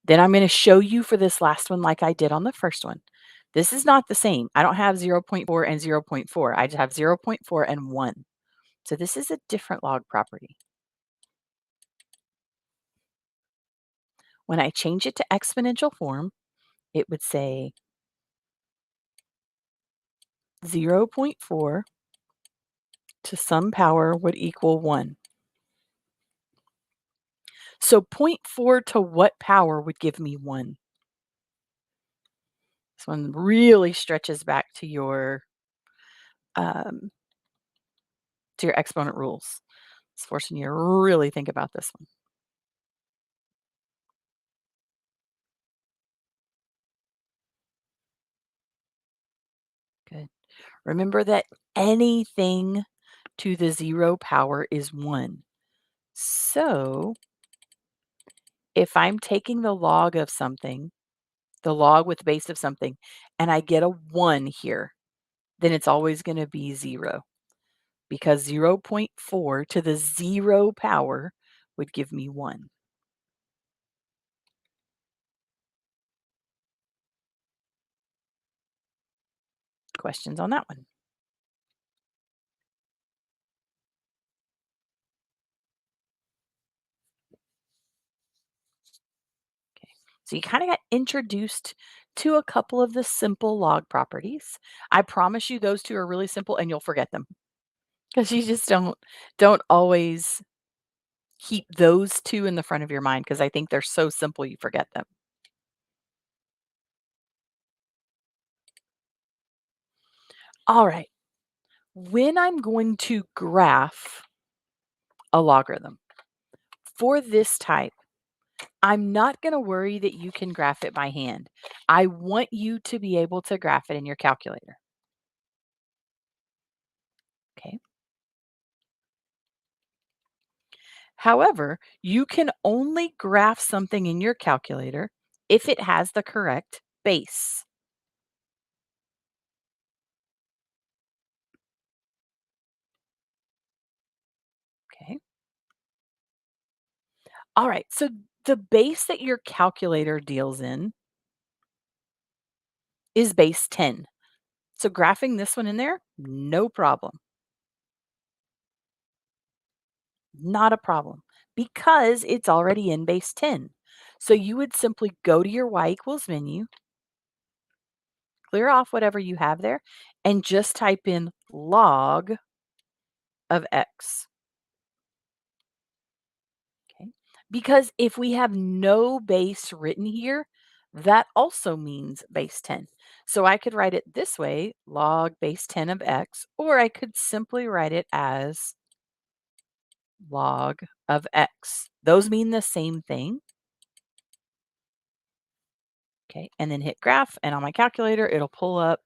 [SPEAKER 1] Then I'm going to show you for this last one like I did on the first one. This is not the same. I don't have 0.4 and zero point 0.4. I just have 0.4 and 1. So this is a different log property. When I change it to exponential form, it would say 0.4 to some power would equal 1. So zero point 0.4 to what power would give me 1? This one really stretches back um, to your exponent rules. It's forcing you to really think about this one. Good. Remember that anything to the 0 power is 1. So if I'm taking the log of something, the log with the base of something, and I get a 1 here, then it's always going to be 0 because 0.4 to the 0 power would give me 1. Questions on that one? Okay. So you kind of got introduced to a couple of the simple log properties. I promise you those two are really simple and you'll forget them because you just don't always keep those two in the front of your mind because I think they're so simple you forget them. All right. When I'm going to graph a logarithm for this type, I'm not going to worry that you can graph it by hand. I want you to be able to graph it in your calculator. Okay. However, you can only graph something in your calculator if it has the correct base. Okay. All right. So the base that your calculator deals in is base 10. So graphing this one in there, no problem. Not a problem because it's already in base 10. So you would simply go to your y equals menu, clear off whatever you have there, and just type in log of x. Okay. Because if we have no base written here, that also means base 10. So I could write it this way, log base 10 of x, or I could simply write it as log of x. Those mean the same thing. Okay, and then hit graph, and on my calculator, it'll pull up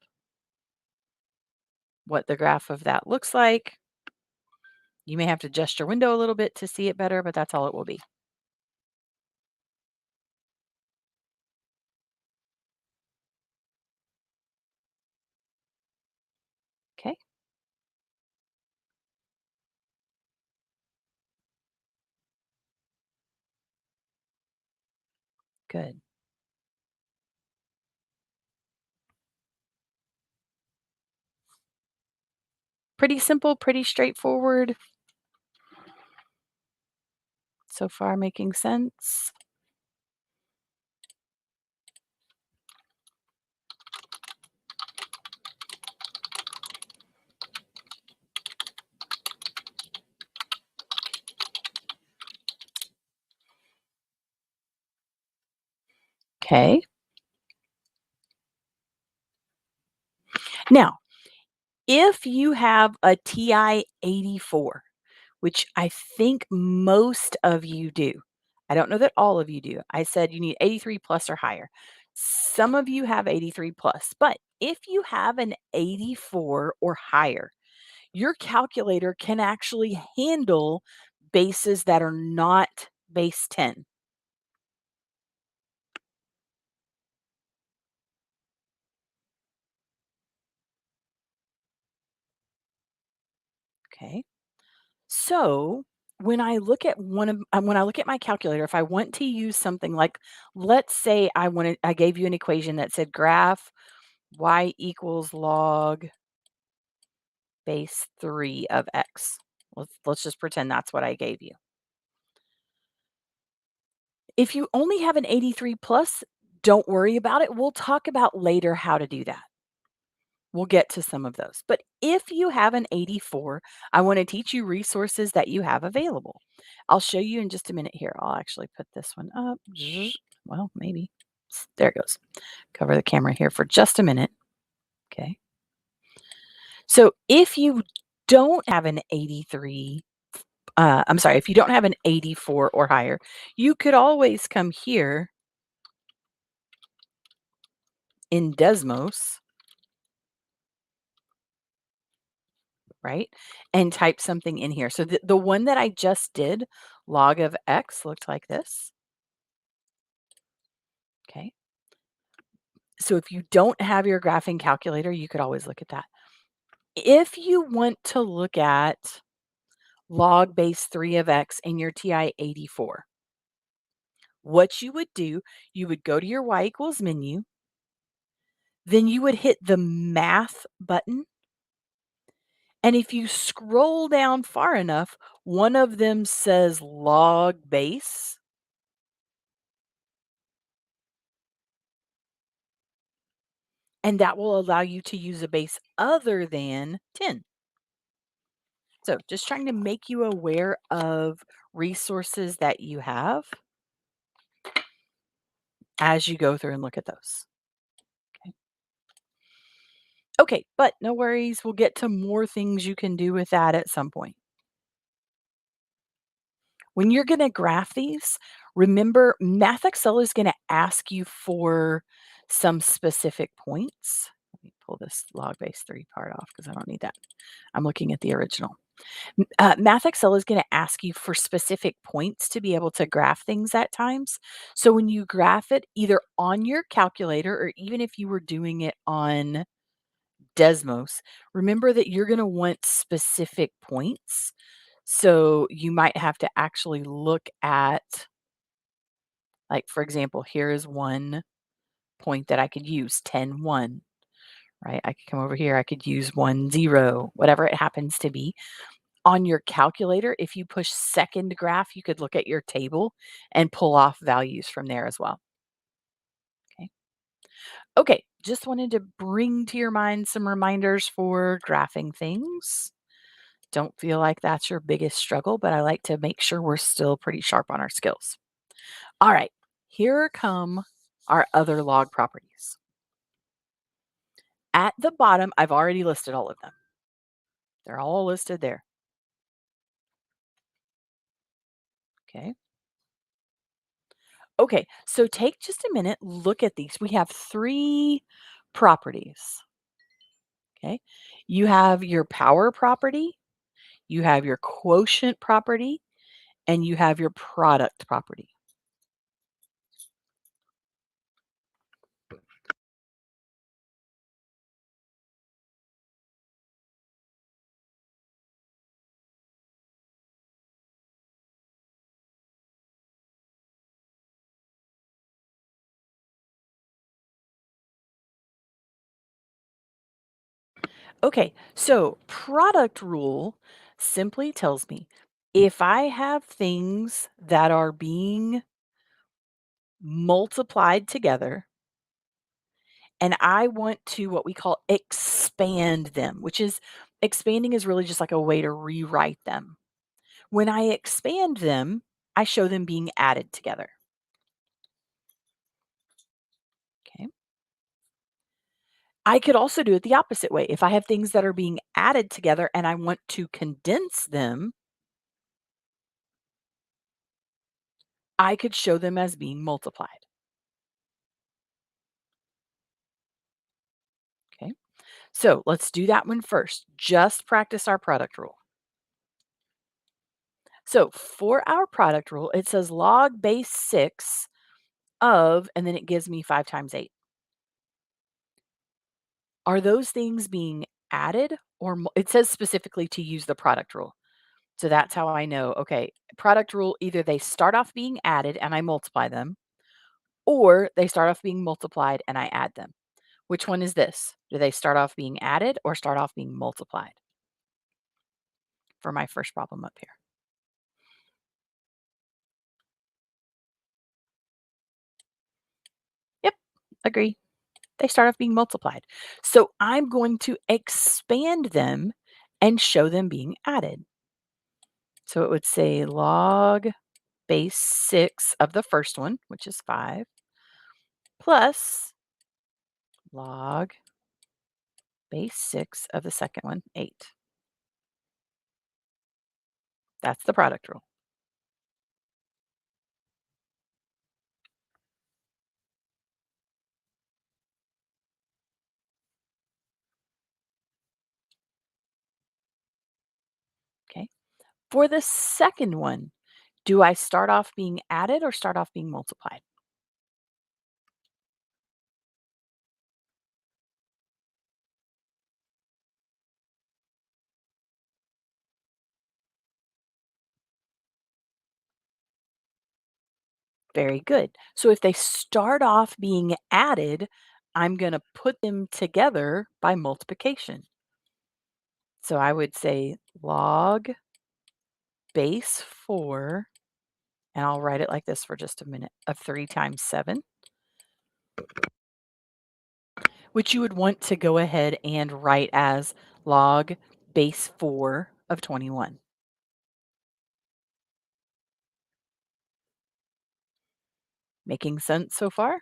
[SPEAKER 1] what the graph of that looks like. You may have to adjust your window a little bit to see it better, but that's all it will be. Okay, good. Pretty simple, pretty straightforward. So far, making sense. Okay. Now, if you have a TI 84, which I think most of you do, I don't know that all of you do. I said you need 83 plus or higher. Some of you have 83 plus, but if you have an 84 or higher, your calculator can actually handle bases that are not base 10. Okay. So when I look at my calculator, if I want to use something like, let's say I gave you an equation that said graph y equals log base 3 of x. Let's just pretend that's what I gave you. If you only have an 83 plus, don't worry about it. We'll talk about later how to do that. We'll get to some of those. But if you have an 84, I want to teach you resources that you have available. I'll show you in just a minute here. I'll actually put this one up. Well, maybe. There it goes. Cover the camera here for just a minute. Okay. So if you don't have an 83, I'm sorry, if you don't have an 84 or higher, you could always come here in Desmos, right? And type something in here. So the one that I just did, log of x, looked like this. Okay. So if you don't have your graphing calculator, you could always look at that. If you want to look at log base 3 of x in your TI 84, what you would do, you would go to your y equals menu, then you would hit the math button. And if you scroll down far enough, one of them says log base, and that will allow you to use a base other than 10. So just trying to make you aware of resources that you have as you go through and look at those. Okay. Okay, but no worries. We'll get to more things you can do with that at some point. When you're going to graph these, remember Math Excel is going to ask you for some specific points. Let me pull this log base 3 part off because I don't need that. I'm looking at the original. Math Excel is going to ask you for specific points to be able to graph things at times. So when you graph it either on your calculator or even if you were doing it on Desmos, remember that you're going to want specific points. So you might have to actually look at, like, for example, here is one point that I could use 10 1, right? I could come over here, I could use 1 0, whatever it happens to be. On your calculator, if you push second graph, you could look at your table and pull off values from there as well. Okay. Okay. Just wanted to bring to your mind some reminders for graphing things. Don't feel like that's your biggest struggle, but I like to make sure we're still pretty sharp on our skills. All right. Here come our other log properties. At the bottom, I've already listed all of them. They're all listed there. Okay. Okay, so take just a minute, look at these. We have 3 properties, okay? You have your power property, you have your quotient property, and you have your product property. Okay, so product rule simply tells me if I have things that are being multiplied together and I want to what we call expand them, which is expanding is really just like a way to rewrite them. When I expand them, I show them being added together. I could also do it the opposite way. If I have things that are being added together and I want to condense them, I could show them as being multiplied. Okay. So let's do that one first. Just practice our product rule. So for our product rule, it says log base 6 of, and then it gives me 5 times 8. Are those things being added or it says specifically to use the product rule. So that's how I know, okay, product rule, either they start off being added and I multiply them, or they start off being multiplied and I add them. Which one is this? Do they start off being added or start off being multiplied for my first problem up here? Yep, agree. They start off being multiplied. So I'm going to expand them and show them being added. So it would say log base 6 of the first one, which is 5, plus log base 6 of the second one, 8. That's the product rule. Okay. For the second one, do I start off being added or start off being multiplied? Very good. So if they start off being added, I'm going to put them together by multiplication. So I would say log base 4, and I'll write it like this for just a minute, of 3 times 7, which you would want to go ahead and write as log base 4 of 21. Making sense so far?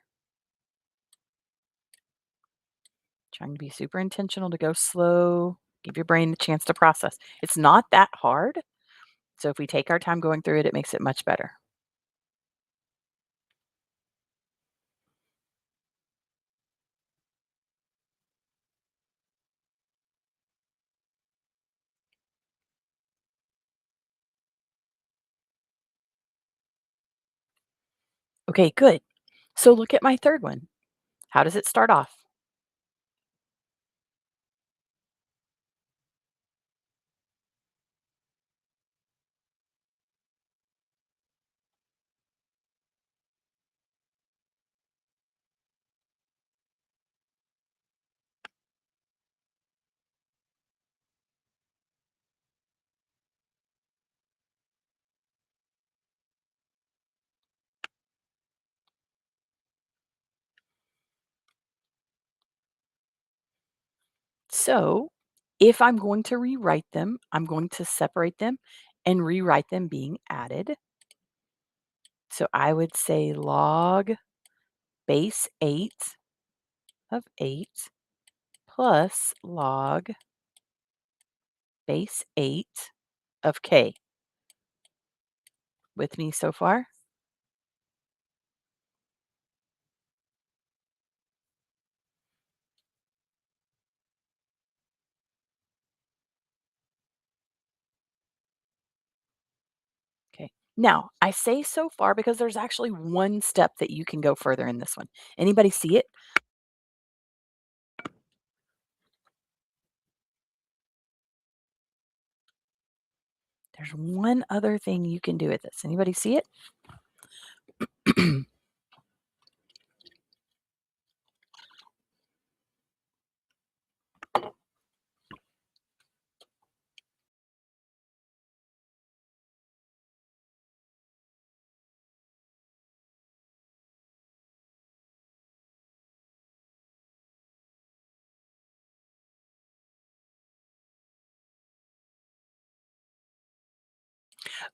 [SPEAKER 1] Trying to be super intentional to go slow, give your brain a chance to process. It's not that hard. So if we take our time going through it, it makes it much better. Okay, good. So look at my third one. How does it start off? So if I'm going to rewrite them, I'm going to separate them and rewrite them being added. So I would say log base 8 of 8 plus log base 8 of k. With me so far? Okay. Now, I say so far because there's actually one step that you can go further in this one. Anybody see it? There's one other thing you can do with this. Anybody see it?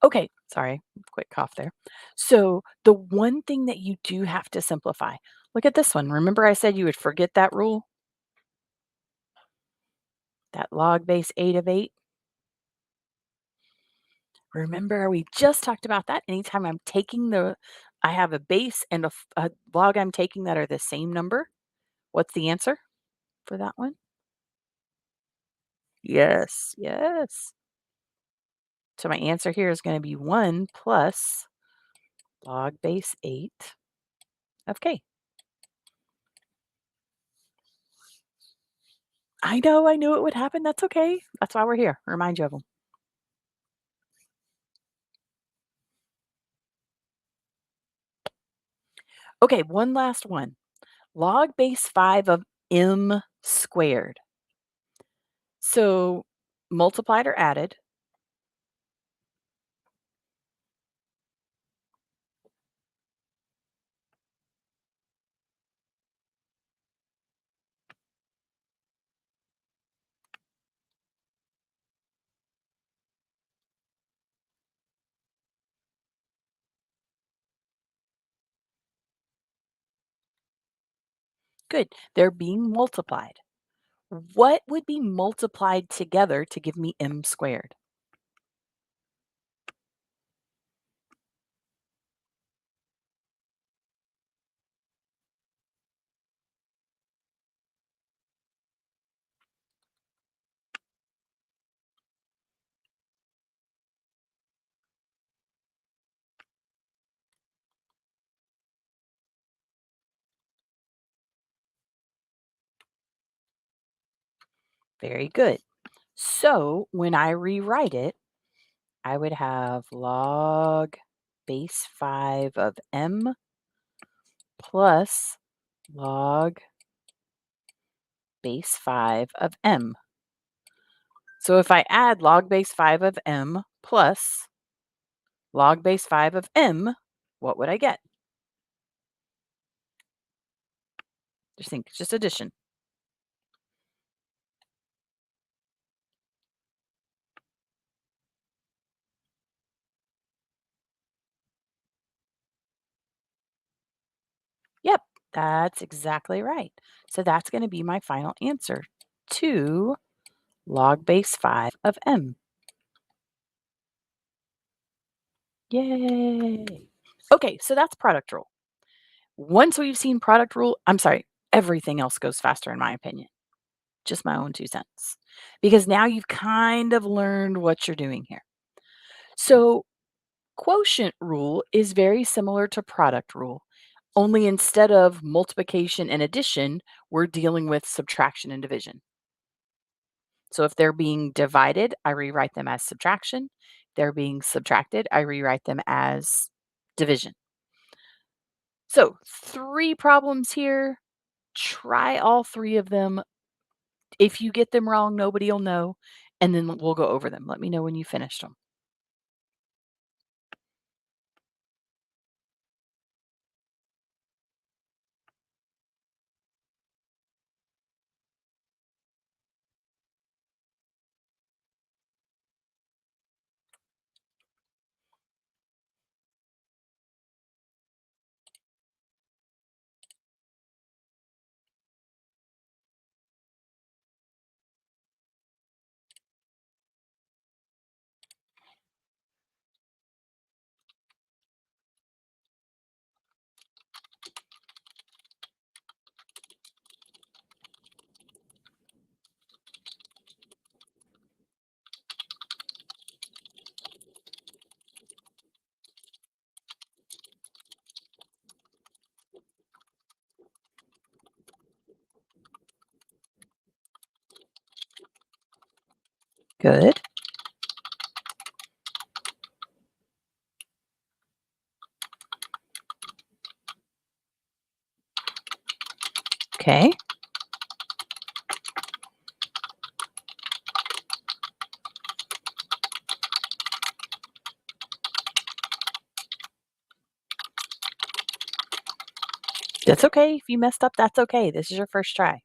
[SPEAKER 1] Okay, sorry, quick cough there. So, the one thing that you do have to simplify, look at this one. Remember I said you would forget that rule? that log base 8 of 8. Remember, we just talked about that. Anytime I have a base and a log I'm taking that are the same number. What's the answer for that one? Yes, yes. So my answer here is going to be 1 plus log base 8 of k. I knew it would happen. That's okay. That's why we're here. Remind you of them. Okay, one last one. Log base 5 of m squared. So multiplied or added. Good. They're being multiplied. What would be multiplied together to give me m squared? Very good. So when I rewrite it, I would have log base 5 of m plus log base 5 of m. So if I add log base 5 of m plus log base 5 of m, what would I get? Just think, it's just addition. Yep, that's exactly right. So that's going to be my final answer, 2 log base 5 of m. Yay! Okay, so that's product rule. Once we've seen product rule, I'm sorry, everything else goes faster in my opinion. Just my own 2 cents. Because now you've kind of learned what you're doing here. So, quotient rule is very similar to product rule, only instead of multiplication and addition, we're dealing with subtraction and division. So if they're being divided, I rewrite them as subtraction. They're being subtracted, I rewrite them as division. So 3 problems here. Try all 3 of them. If you get them wrong, nobody will know, and then we'll go over them. Let me know when you finished them. Good. Okay. That's okay. If you messed up, that's okay. This is your first try.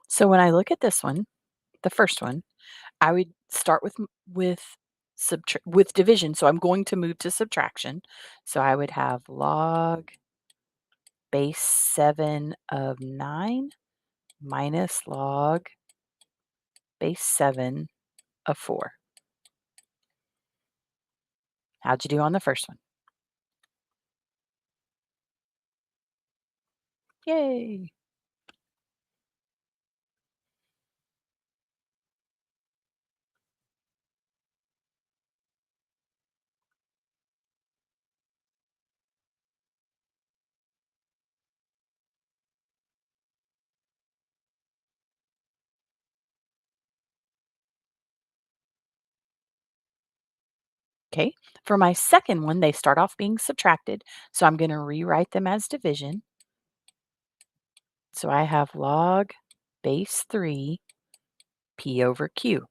[SPEAKER 1] So when I look at this one, the first one, I would start with with division, so I'm going to move to subtraction. So I would have log base 7 of 9 minus log base 7 of 4. How'd you do on the first one? Yay. Okay. For my second one, they start off being subtracted. So I'm going to rewrite them as division. So I have log base 3 P over Q.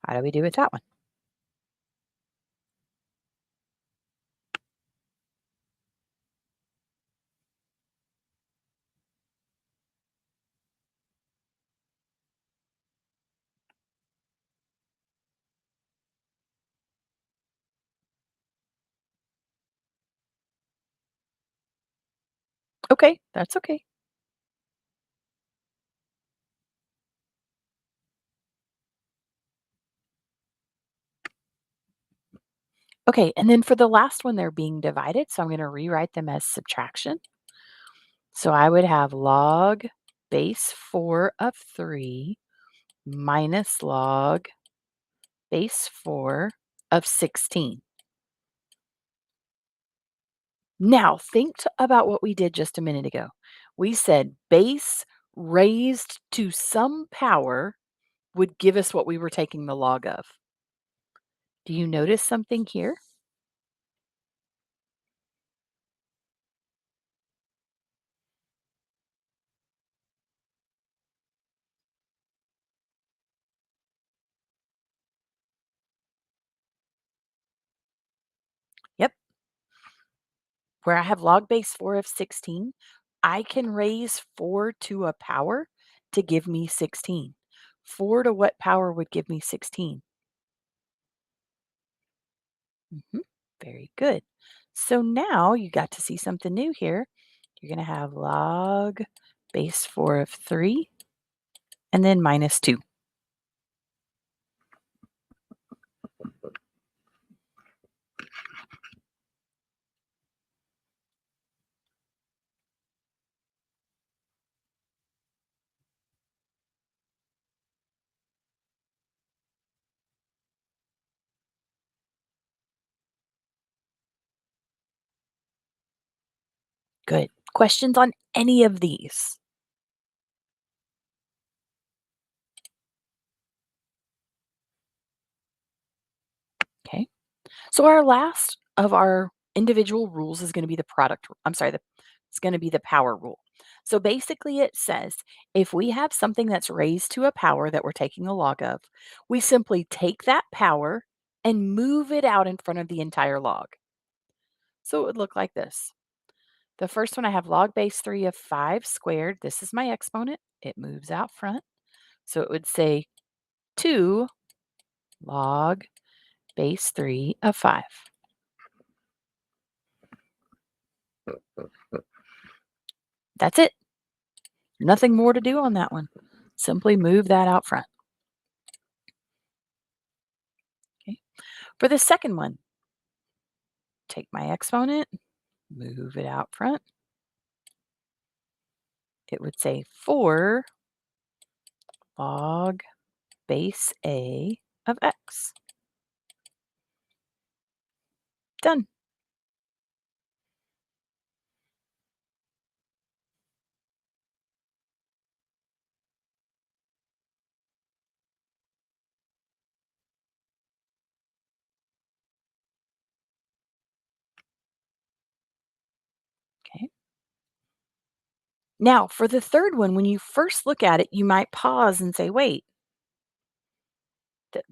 [SPEAKER 1] How do we do with that one? Okay, that's okay. Okay, and then for the last one, they're being divided. So I'm going to rewrite them as subtraction. So I would have log base 4 of 3 minus log base 4 of 16. Now, about what we did just a minute ago. We said base raised to some power would give us what we were taking the log of. Do you notice something here? Yep. Where I have log base 4 of 16, I can raise 4 to a power to give me 16. 4 to what power would give me 16? Mhm. Very good. So now you got to see something new here. You're going to have log base 4 of 3 and then minus 2. Good. Questions on any of these? Okay. So our last of our individual rules is going to be the product. I'm sorry, it's going to be the power rule. So basically, it says if we have something that's raised to a power that we're taking a log of, we simply take that power and move it out in front of the entire log. So it would look like this. The first one I have log base 3 of 5 squared. This is my exponent. It moves out front. So it would say 2 log base 3 of 5. That's it. Nothing more to do on that one. Simply move that out front. Okay. For the second one, take my exponent, move it out front. It would say 4 log base A of x. Done. Okay. Now, for the third one, when you first look at it, you might pause and say, wait,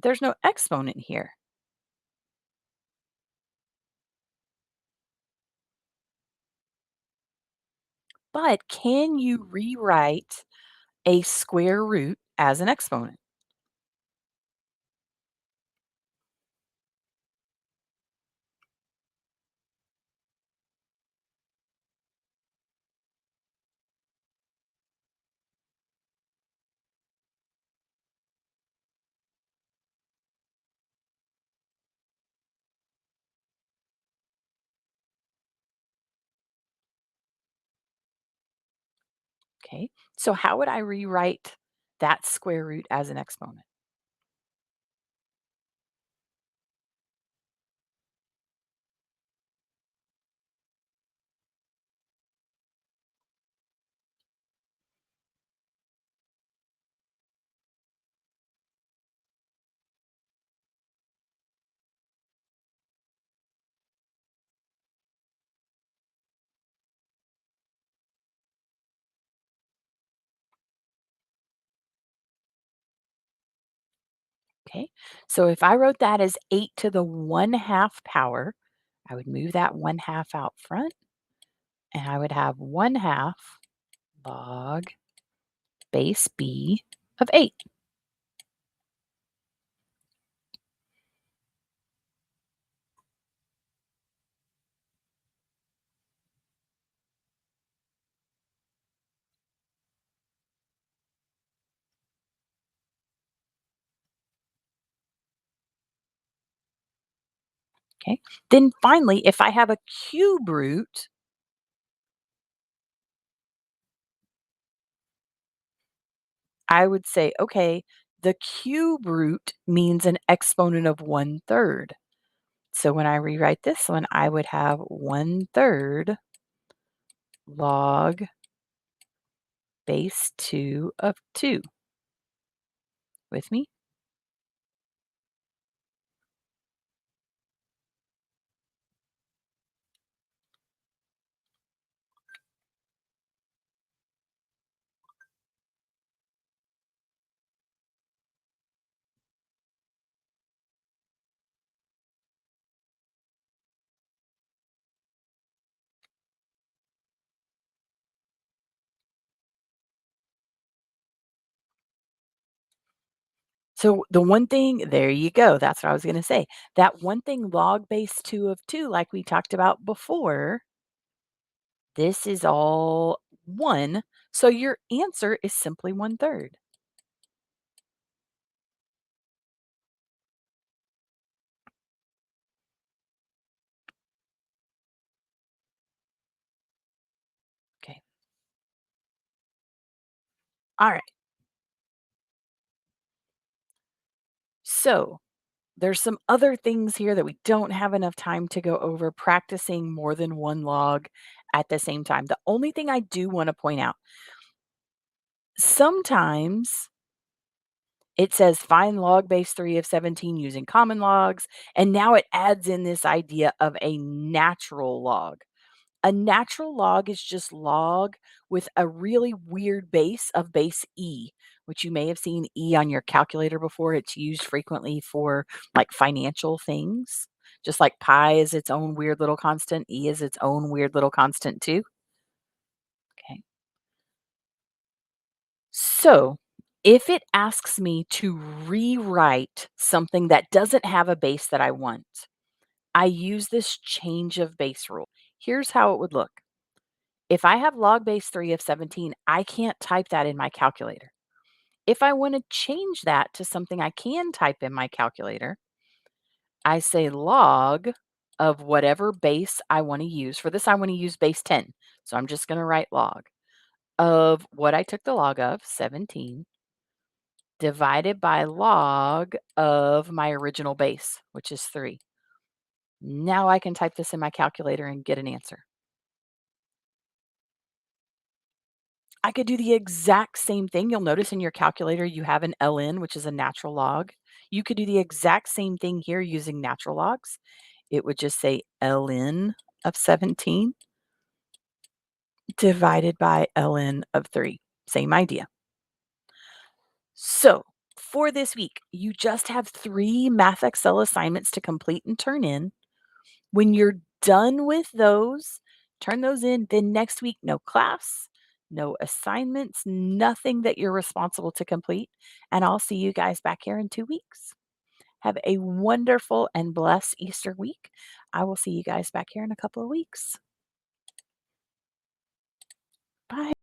[SPEAKER 1] there's no exponent here. But can you rewrite a square root as an exponent? Okay. So how would I rewrite that square root as an exponent? Okay. So if I wrote that as 8 to the 1/2 power, I would move that 1/2 out front and I would have 1/2 log base b of 8. Okay. Then finally, if I have a cube root, I would say, okay, the cube root means an exponent of 1/3. So when I rewrite this one, I would have 1/3 log base 2 of 2. With me? So the one thing, there you go. That's what I was going to say. That one thing, log base 2 of 2, like we talked about before, this is all 1. So your answer is simply 1/3. Okay. All right. So there's some other things here that we don't have enough time to go over, practicing more than one log at the same time. The only thing I do want to point out, sometimes it says find log base 3 of 17 using common logs. And now it adds in this idea of a natural log. A natural log is just log with a really weird base of base E, which you may have seen E on your calculator before. It's used frequently for like financial things. Just like pi is its own weird little constant, E is its own weird little constant too. Okay. So, if it asks me to rewrite something that doesn't have a base that I want, I use this change of base rule. Here's how it would look. If I have log base 3 of 17, I can't type that in my calculator. If I want to change that to something I can type in my calculator, I say log of whatever base I want to use. For this, I want to use base 10. So I'm just going to write log of what I took the log of, 17, divided by log of my original base, which is 3. Now I can type this in my calculator and get an answer. I could do the exact same thing. You'll notice in your calculator you have an ln, which is a natural log. You could do the exact same thing here using natural logs. It would just say ln of 17 divided by ln of 3. Same idea. So for this week, you just have 3 Math Excel assignments to complete and turn in. When you're done with those, turn those in. Then next week, no class, no assignments, nothing that you're responsible to complete. And I'll see you guys back here in 2 weeks. Have a wonderful and blessed Easter week. I will see you guys back here in a couple of weeks. Bye.